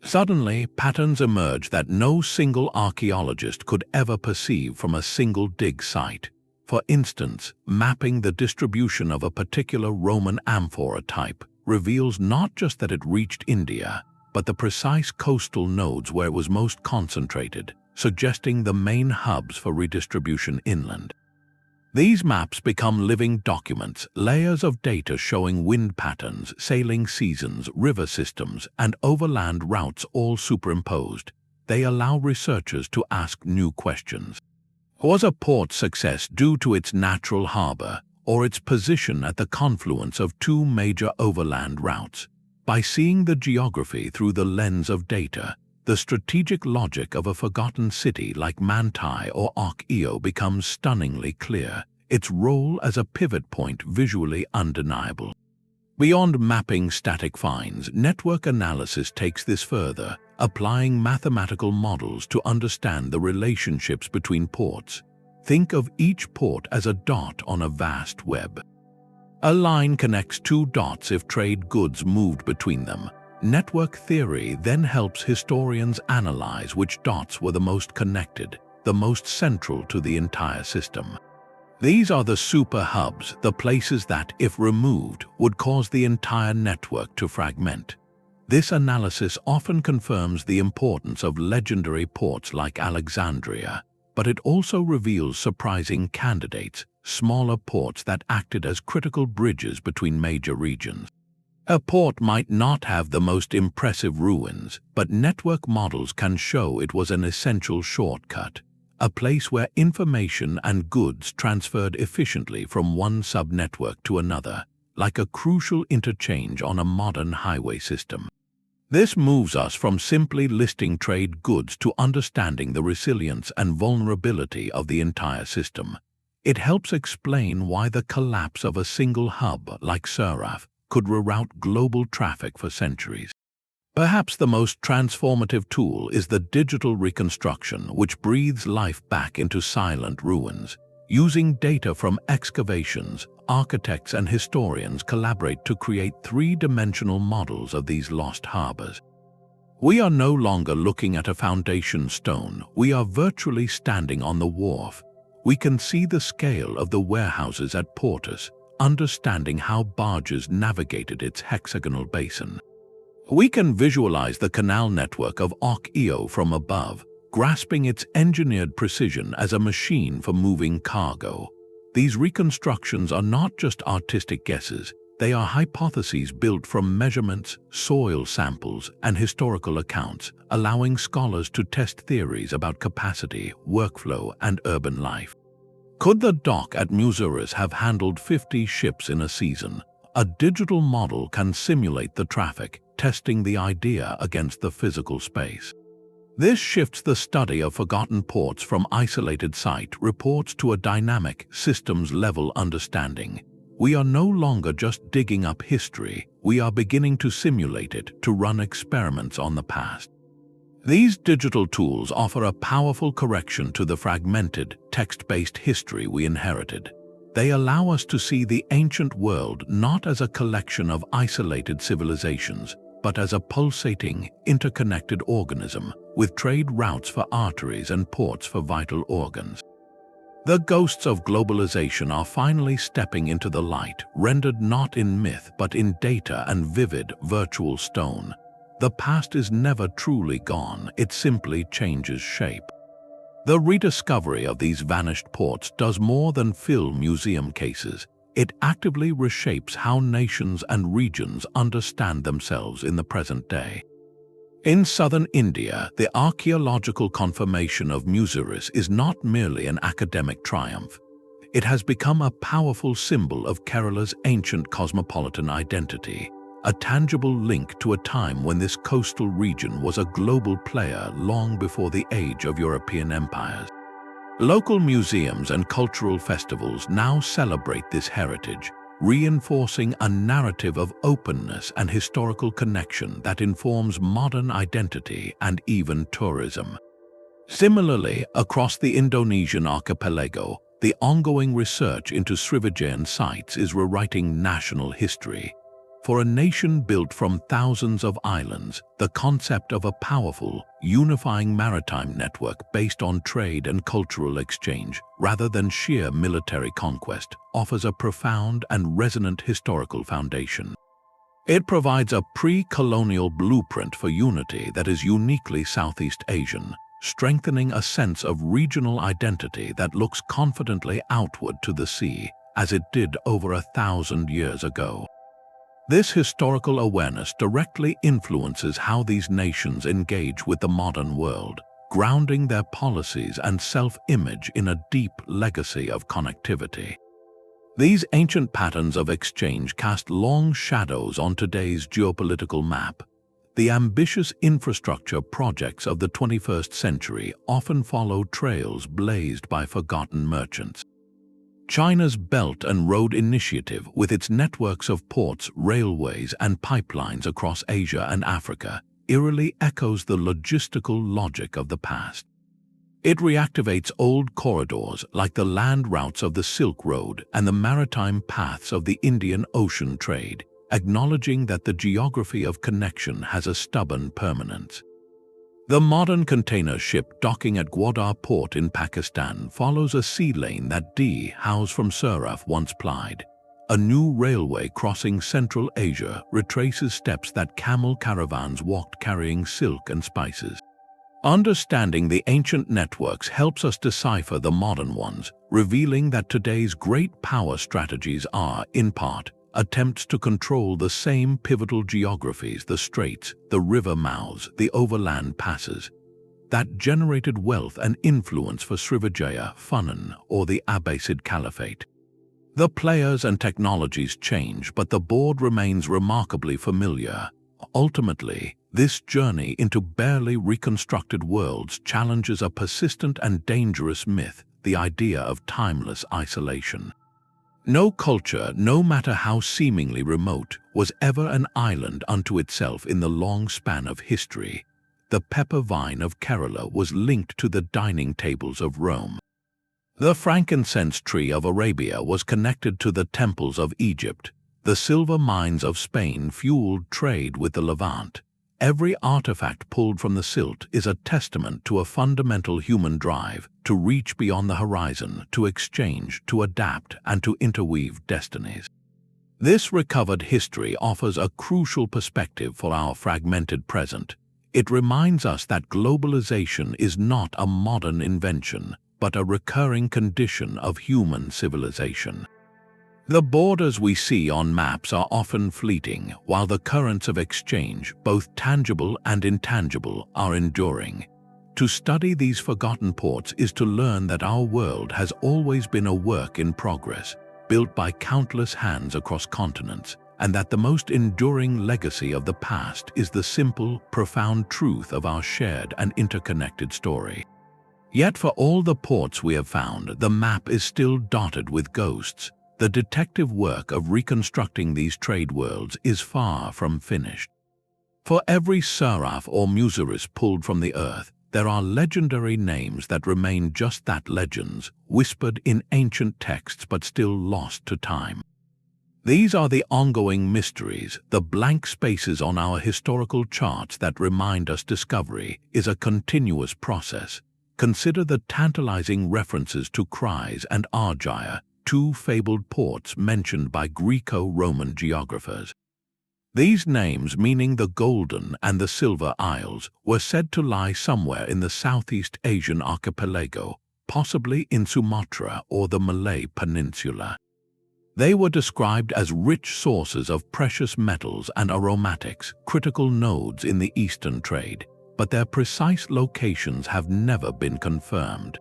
Suddenly, patterns emerge that no single archaeologist could ever perceive from a single dig site. For instance, mapping the distribution of a particular Roman amphora type reveals not just that it reached India, but the precise coastal nodes where it was most concentrated, suggesting the main hubs for redistribution inland. These maps become living documents, layers of data showing wind patterns, sailing seasons, river systems, and overland routes all superimposed. They allow researchers to ask new questions. Was a port's success due to its natural harbor or its position at the confluence of two major overland routes? By seeing the geography through the lens of data, the strategic logic of a forgotten city like Mantai or Archaeology becomes stunningly clear, its role as a pivot point visually undeniable. Beyond mapping static finds, network analysis takes this further, applying mathematical models to understand the relationships between ports. Think of each port as a dot on a vast web. A line connects two dots if trade goods moved between them. Network theory then helps historians analyze which dots were the most connected, the most central to the entire system. These are the super hubs, the places that, if removed, would cause the entire network to fragment. This analysis often confirms the importance of legendary ports like Alexandria, but it also reveals surprising candidates, smaller ports that acted as critical bridges between major regions. A port might not have the most impressive ruins, but network models can show it was an essential shortcut, a place where information and goods transferred efficiently from one sub-network to another, like a crucial interchange on a modern highway system. This moves us from simply listing trade goods to understanding the resilience and vulnerability of the entire system. It helps explain why the collapse of a single hub like Siraf could reroute global traffic for centuries. Perhaps the most transformative tool is the digital reconstruction, which breathes life back into silent ruins. Using data from excavations, architects and historians collaborate to create three-dimensional models of these lost harbors. We are no longer looking at a foundation stone, we are virtually standing on the wharf. We can see the scale of the warehouses at Portus, understanding how barges navigated its hexagonal basin. We can visualize the canal network of Archaeology from above, grasping its engineered precision as a machine for moving cargo. These reconstructions are not just artistic guesses, they are hypotheses built from measurements, soil samples, and historical accounts, allowing scholars to test theories about capacity, workflow, and urban life. Could the dock at Muziris have handled 50 ships in a season? A digital model can simulate the traffic, testing the idea against the physical space. This shifts the study of forgotten ports from isolated site reports to a dynamic, systems-level understanding. We are no longer just digging up history, we are beginning to simulate it, to run experiments on the past. These digital tools offer a powerful correction to the fragmented, text-based history we inherited. They allow us to see the ancient world not as a collection of isolated civilizations, but as a pulsating, interconnected organism, with trade routes for arteries and ports for vital organs. The ghosts of globalization are finally stepping into the light, rendered not in myth but in data and vivid, virtual stone. The past is never truly gone, it simply changes shape. The rediscovery of these vanished ports does more than fill museum cases. It actively reshapes how nations and regions understand themselves in the present day. In southern India, the archaeological confirmation of Muziris is not merely an academic triumph. It has become a powerful symbol of Kerala's ancient cosmopolitan identity, a tangible link to a time when this coastal region was a global player long before the age of European empires. Local museums and cultural festivals now celebrate this heritage, reinforcing a narrative of openness and historical connection that informs modern identity and even tourism. Similarly, across the Indonesian archipelago, the ongoing research into Srivijayan sites is rewriting national history. For a nation built from thousands of islands, the concept of a powerful, unifying maritime network based on trade and cultural exchange, rather than sheer military conquest, offers a profound and resonant historical foundation. It provides a pre-colonial blueprint for unity that is uniquely Southeast Asian, strengthening a sense of regional identity that looks confidently outward to the sea, as it did over 1,000 years ago. This historical awareness directly influences how these nations engage with the modern world, grounding their policies and self-image in a deep legacy of connectivity. These ancient patterns of exchange cast long shadows on today's geopolitical map. The ambitious infrastructure projects of the 21st century often follow trails blazed by forgotten merchants. China's Belt and Road Initiative, with its networks of ports, railways, and pipelines across Asia and Africa, eerily echoes the logistical logic of the past. It reactivates old corridors like the land routes of the Silk Road and the maritime paths of the Indian Ocean trade, acknowledging that the geography of connection has a stubborn permanence. The modern container ship docking at Gwadar port in Pakistan follows a sea lane that House from Siraf once plied. A new railway crossing Central Asia retraces steps that camel caravans walked carrying silk and spices. Understanding the ancient networks helps us decipher the modern ones, revealing that today's great power strategies are, in part, attempts to control the same pivotal geographies, the straits, the river mouths, the overland passes, that generated wealth and influence for Srivijaya, Funan, or the Abbasid Caliphate. The players and technologies change, but the board remains remarkably familiar. Ultimately, this journey into barely reconstructed worlds challenges a persistent and dangerous myth, the idea of timeless isolation. No culture, no matter how seemingly remote, was ever an island unto itself in the long span of history. The pepper vine of Kerala was linked to the dining tables of Rome. The frankincense tree of Arabia was connected to the temples of Egypt. The silver mines of Spain fueled trade with the Levant. Every artifact pulled from the silt is a testament to a fundamental human drive to reach beyond the horizon, to exchange, to adapt, and to interweave destinies. This recovered history offers a crucial perspective for our fragmented present. It reminds us that globalization is not a modern invention, but a recurring condition of human civilization. The borders we see on maps are often fleeting, while the currents of exchange, both tangible and intangible, are enduring. To study these forgotten ports is to learn that our world has always been a work in progress, built by countless hands across continents, and that the most enduring legacy of the past is the simple, profound truth of our shared and interconnected story. Yet for all the ports we have found, the map is still dotted with ghosts. The detective work of reconstructing these trade worlds is far from finished. For every Siraf or Muziris pulled from the earth, there are legendary names that remain just that, legends, whispered in ancient texts but still lost to time. These are the ongoing mysteries, the blank spaces on our historical charts that remind us discovery is a continuous process. Consider the tantalizing references to Chryse and Argire, two fabled ports mentioned by Greco-Roman geographers. These names, meaning the Golden and the Silver Isles, were said to lie somewhere in the Southeast Asian archipelago, possibly in Sumatra or the Malay Peninsula. They were described as rich sources of precious metals and aromatics, critical nodes in the Eastern trade, but their precise locations have never been confirmed.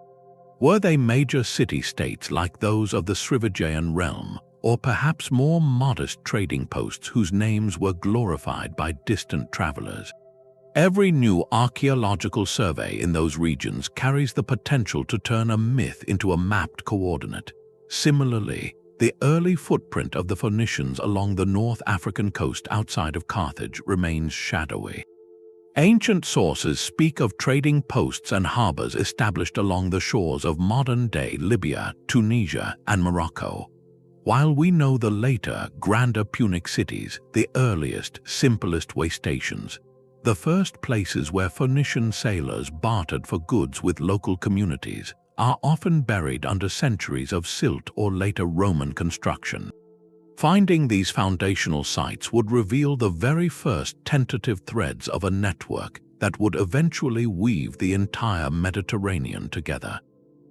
Were they major city-states like those of the Srivijayan realm, or perhaps more modest trading posts whose names were glorified by distant travelers? Every new archaeological survey in those regions carries the potential to turn a myth into a mapped coordinate. Similarly, the early footprint of the Phoenicians along the North African coast outside of Carthage remains shadowy. Ancient sources speak of trading posts and harbors established along the shores of modern-day Libya, Tunisia, and Morocco. While we know the later, grander Punic cities, the earliest, simplest way stations, the first places where Phoenician sailors bartered for goods with local communities, are often buried under centuries of silt or later Roman construction. Finding these foundational sites would reveal the very first tentative threads of a network, that would eventually weave the entire Mediterranean together.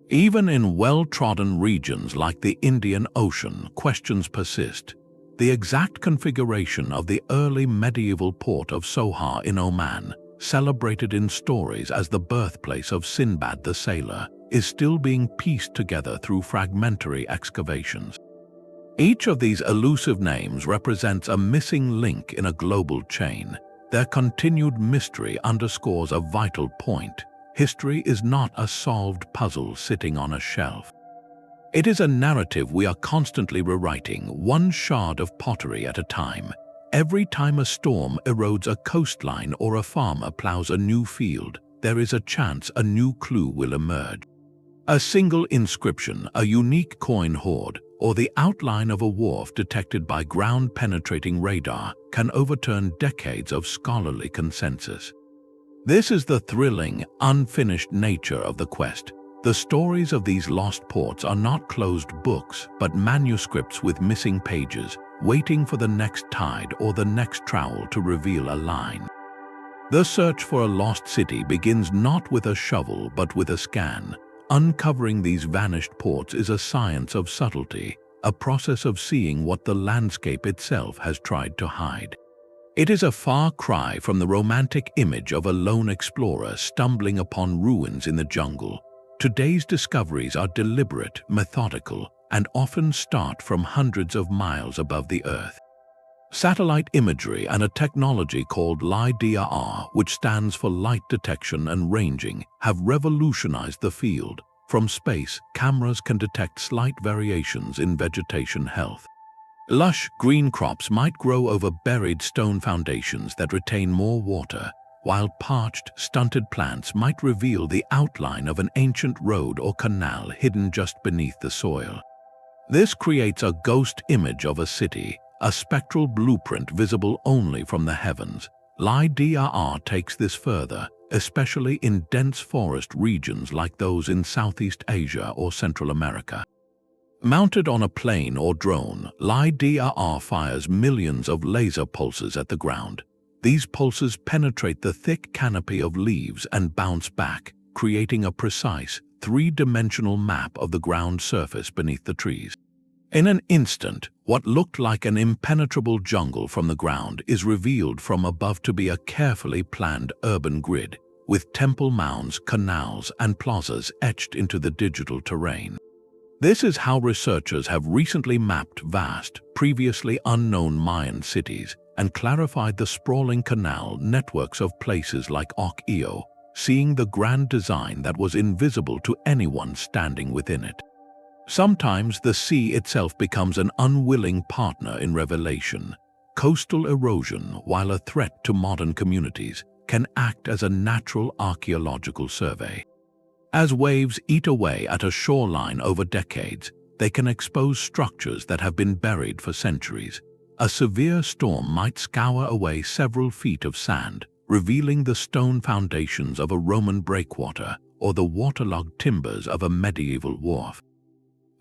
Even in well-trodden regions like the Indian Ocean, questions persist. The exact configuration of the early medieval port of Sohar in Oman, celebrated in stories as the birthplace of Sinbad the Sailor, is still being pieced together through fragmentary excavations. Each of these elusive names represents a missing link in a global chain. Their continued mystery underscores a vital point. History is not a solved puzzle sitting on a shelf. It is a narrative we are constantly rewriting, one shard of pottery at a time. Every time a storm erodes a coastline or a farmer plows a new field, there is a chance a new clue will emerge. A single inscription, a unique coin hoard, or the outline of a wharf detected by ground-penetrating radar can overturn decades of scholarly consensus. This is the thrilling, unfinished nature of the quest. The stories of these lost ports are not closed books, but manuscripts with missing pages, waiting for the next tide or the next trowel to reveal a line. The search for a lost city begins not with a shovel but with a scan. Uncovering these vanished ports is a science of subtlety, a process of seeing what the landscape itself has tried to hide. It is a far cry from the romantic image of a lone explorer stumbling upon ruins in the jungle. Today's discoveries are deliberate, methodical, and often start from hundreds of miles above the Earth. Satellite imagery and a technology called LiDAR, which stands for light detection and ranging, have revolutionized the field. From space, cameras can detect slight variations in vegetation health. Lush green crops might grow over buried stone foundations that retain more water, while parched, stunted plants might reveal the outline of an ancient road or canal hidden just beneath the soil. This creates a ghost image of a city, a spectral blueprint visible only from the heavens. LiDAR takes this further, especially in dense forest regions like those in Southeast Asia or Central America. Mounted on a plane or drone, LiDAR fires millions of laser pulses at the ground. These pulses penetrate the thick canopy of leaves and bounce back, creating a precise, three-dimensional map of the ground surface beneath the trees. In an instant, what looked like an impenetrable jungle from the ground is revealed from above to be a carefully planned urban grid, with temple mounds, canals, and plazas etched into the digital terrain. This is how researchers have recently mapped vast, previously unknown Mayan cities and clarified the sprawling canal networks of places like Io, seeing the grand design that was invisible to anyone standing within it. Sometimes the sea itself becomes an unwilling partner in revelation. Coastal erosion, while a threat to modern communities, can act as a natural archaeological survey. As waves eat away at a shoreline over decades, they can expose structures that have been buried for centuries. A severe storm might scour away several feet of sand, revealing the stone foundations of a Roman breakwater or the waterlogged timbers of a medieval wharf.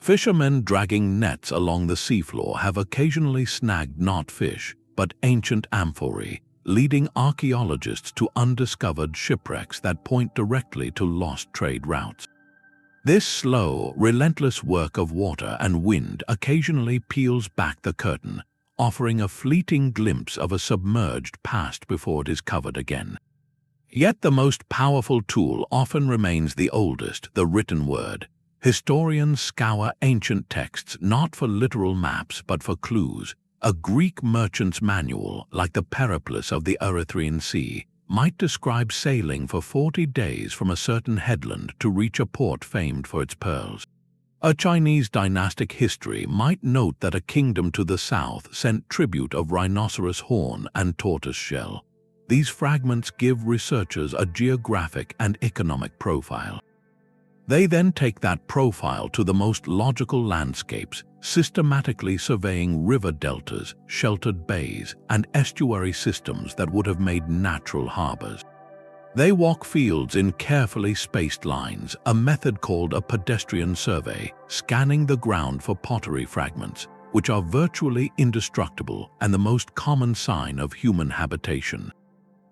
Fishermen dragging nets along the seafloor have occasionally snagged not fish, but ancient amphorae, leading archaeologists to undiscovered shipwrecks that point directly to lost trade routes. This slow, relentless work of water and wind occasionally peels back the curtain, offering a fleeting glimpse of a submerged past before it is covered again. Yet the most powerful tool often remains the oldest, the written word. Historians scour ancient texts not for literal maps but for clues. A Greek merchant's manual, like the Periplus of the Erythraean Sea, might describe sailing for 40 days from a certain headland to reach a port famed for its pearls. A Chinese dynastic history might note that a kingdom to the south sent tribute of rhinoceros horn and tortoise shell. These fragments give researchers a geographic and economic profile. They then take that profile to the most logical landscapes, systematically surveying river deltas, sheltered bays, and estuary systems that would have made natural harbors. They walk fields in carefully spaced lines, a method called a pedestrian survey, scanning the ground for pottery fragments, which are virtually indestructible and the most common sign of human habitation.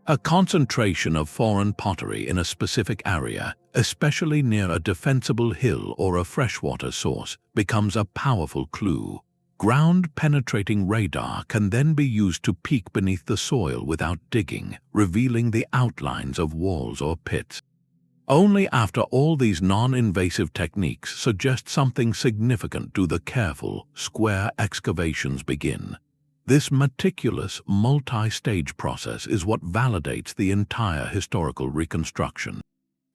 A concentration of foreign pottery in a specific area, especially near a defensible hill or a freshwater source, becomes a powerful clue. Ground-penetrating radar can then be used to peek beneath the soil without digging, revealing the outlines of walls or pits. Only after all these non-invasive techniques suggest something significant do the careful, square excavations begin. This meticulous, multi-stage process is what validates the entire historical reconstruction.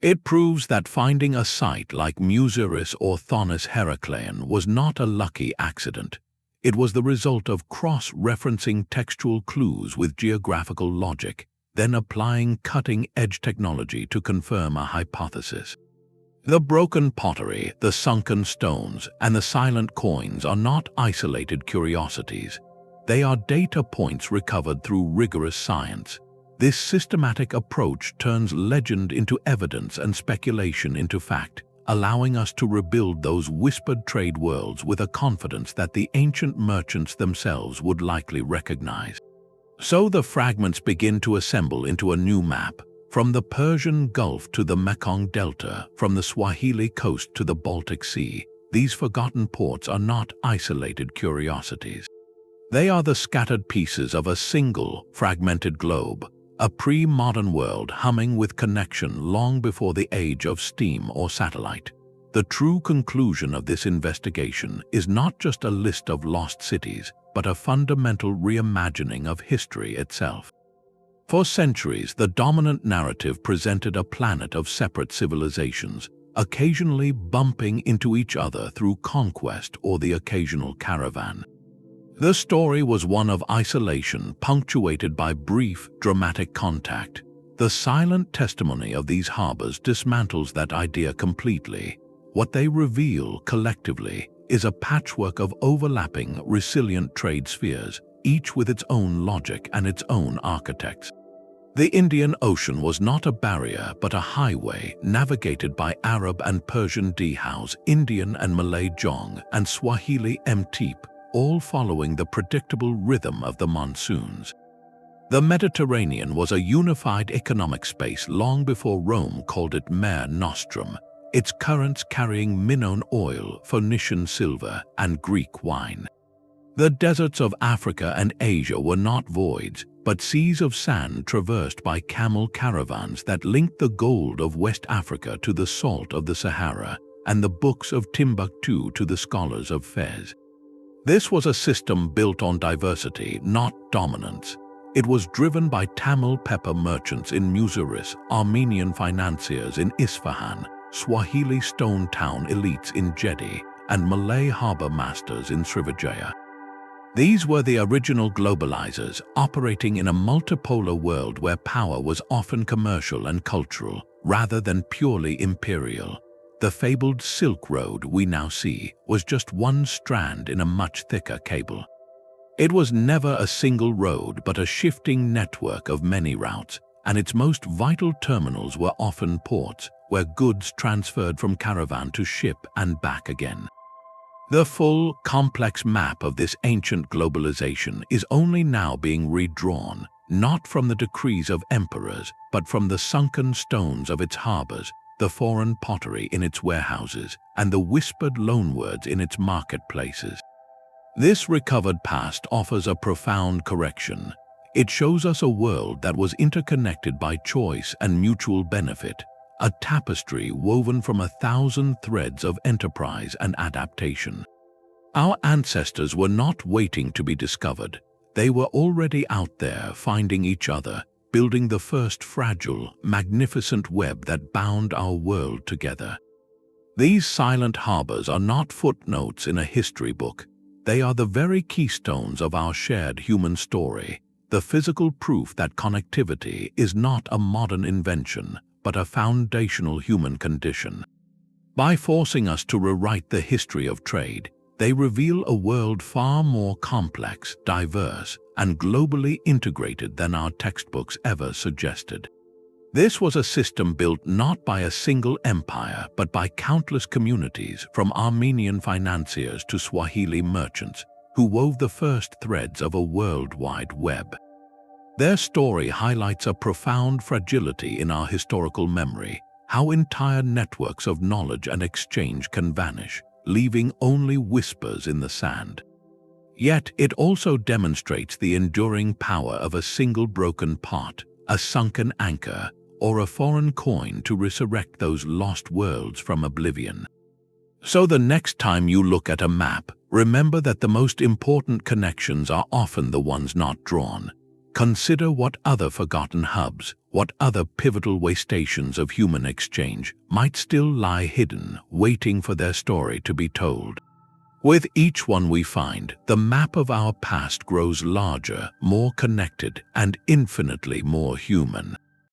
It proves that finding a site like Muziris or Thonis-Heracleion was not a lucky accident. It was the result of cross-referencing textual clues with geographical logic, then applying cutting-edge technology to confirm a hypothesis. The broken pottery, the sunken stones, and the silent coins are not isolated curiosities. They are data points recovered through rigorous science. This systematic approach turns legend into evidence and speculation into fact, allowing us to rebuild those whispered trade worlds with a confidence that the ancient merchants themselves would likely recognize. So the fragments begin to assemble into a new map, from the Persian Gulf to the Mekong Delta, from the Swahili coast to the Baltic Sea. These forgotten ports are not isolated curiosities. They are the scattered pieces of a single, fragmented globe, a pre-modern world humming with connection long before the age of steam or satellite. The true conclusion of this investigation is not just a list of lost cities, but a fundamental reimagining of history itself. For centuries, the dominant narrative presented a planet of separate civilizations, occasionally bumping into each other through conquest or the occasional caravan. The story was one of isolation, punctuated by brief, dramatic contact. The silent testimony of these harbors dismantles that idea completely. What they reveal, collectively, is a patchwork of overlapping, resilient trade spheres, each with its own logic and its own architects. The Indian Ocean was not a barrier, but a highway navigated by Arab and Persian dhows, Indian and Malay jong, and Swahili mteep, all following the predictable rhythm of the monsoons. The Mediterranean was a unified economic space long before Rome called it Mare Nostrum, its currents carrying Minoan oil, Phoenician silver, and Greek wine. The deserts of Africa and Asia were not voids, but seas of sand traversed by camel caravans that linked the gold of West Africa to the salt of the Sahara, and the books of Timbuktu to the scholars of Fez. This was a system built on diversity, not dominance. It was driven by Tamil pepper merchants in Muziris, Armenian financiers in Isfahan, Swahili stone town elites in Hedeby, and Malay harbor masters in Srivijaya. These were the original globalizers, operating in a multipolar world where power was often commercial and cultural, rather than purely imperial. The fabled Silk Road we now see was just one strand in a much thicker cable. It was never a single road but a shifting network of many routes, and its most vital terminals were often ports, where goods transferred from caravan to ship and back again. The full, complex map of this ancient globalization is only now being redrawn, not from the decrees of emperors, but from the sunken stones of its harbors, the foreign pottery in its warehouses, and the whispered loanwords in its marketplaces. This recovered past offers a profound correction. It shows us a world that was interconnected by choice and mutual benefit, a tapestry woven from 1,000 threads of enterprise and adaptation. Our ancestors were not waiting to be discovered. They were already out there finding each other, building the first fragile, magnificent web that bound our world together. These silent harbors are not footnotes in a history book. They are the very keystones of our shared human story, the physical proof that connectivity is not a modern invention, but a foundational human condition. By forcing us to rewrite the history of trade, they reveal a world far more complex, diverse, and globally integrated than our textbooks ever suggested. This was a system built not by a single empire, but by countless communities, from Armenian financiers to Swahili merchants, who wove the first threads of a worldwide web. Their story highlights a profound fragility in our historical memory, how entire networks of knowledge and exchange can vanish, leaving only whispers in the sand. Yet it also demonstrates the enduring power of a single broken pot, a sunken anchor, or a foreign coin to resurrect those lost worlds from oblivion. So the next time you look at a map, remember that the most important connections are often the ones not drawn. Consider what other forgotten hubs, what other pivotal way stations of human exchange might still lie hidden, waiting for their story to be told. With each one we find, the map of our past grows larger, more connected, and infinitely more human.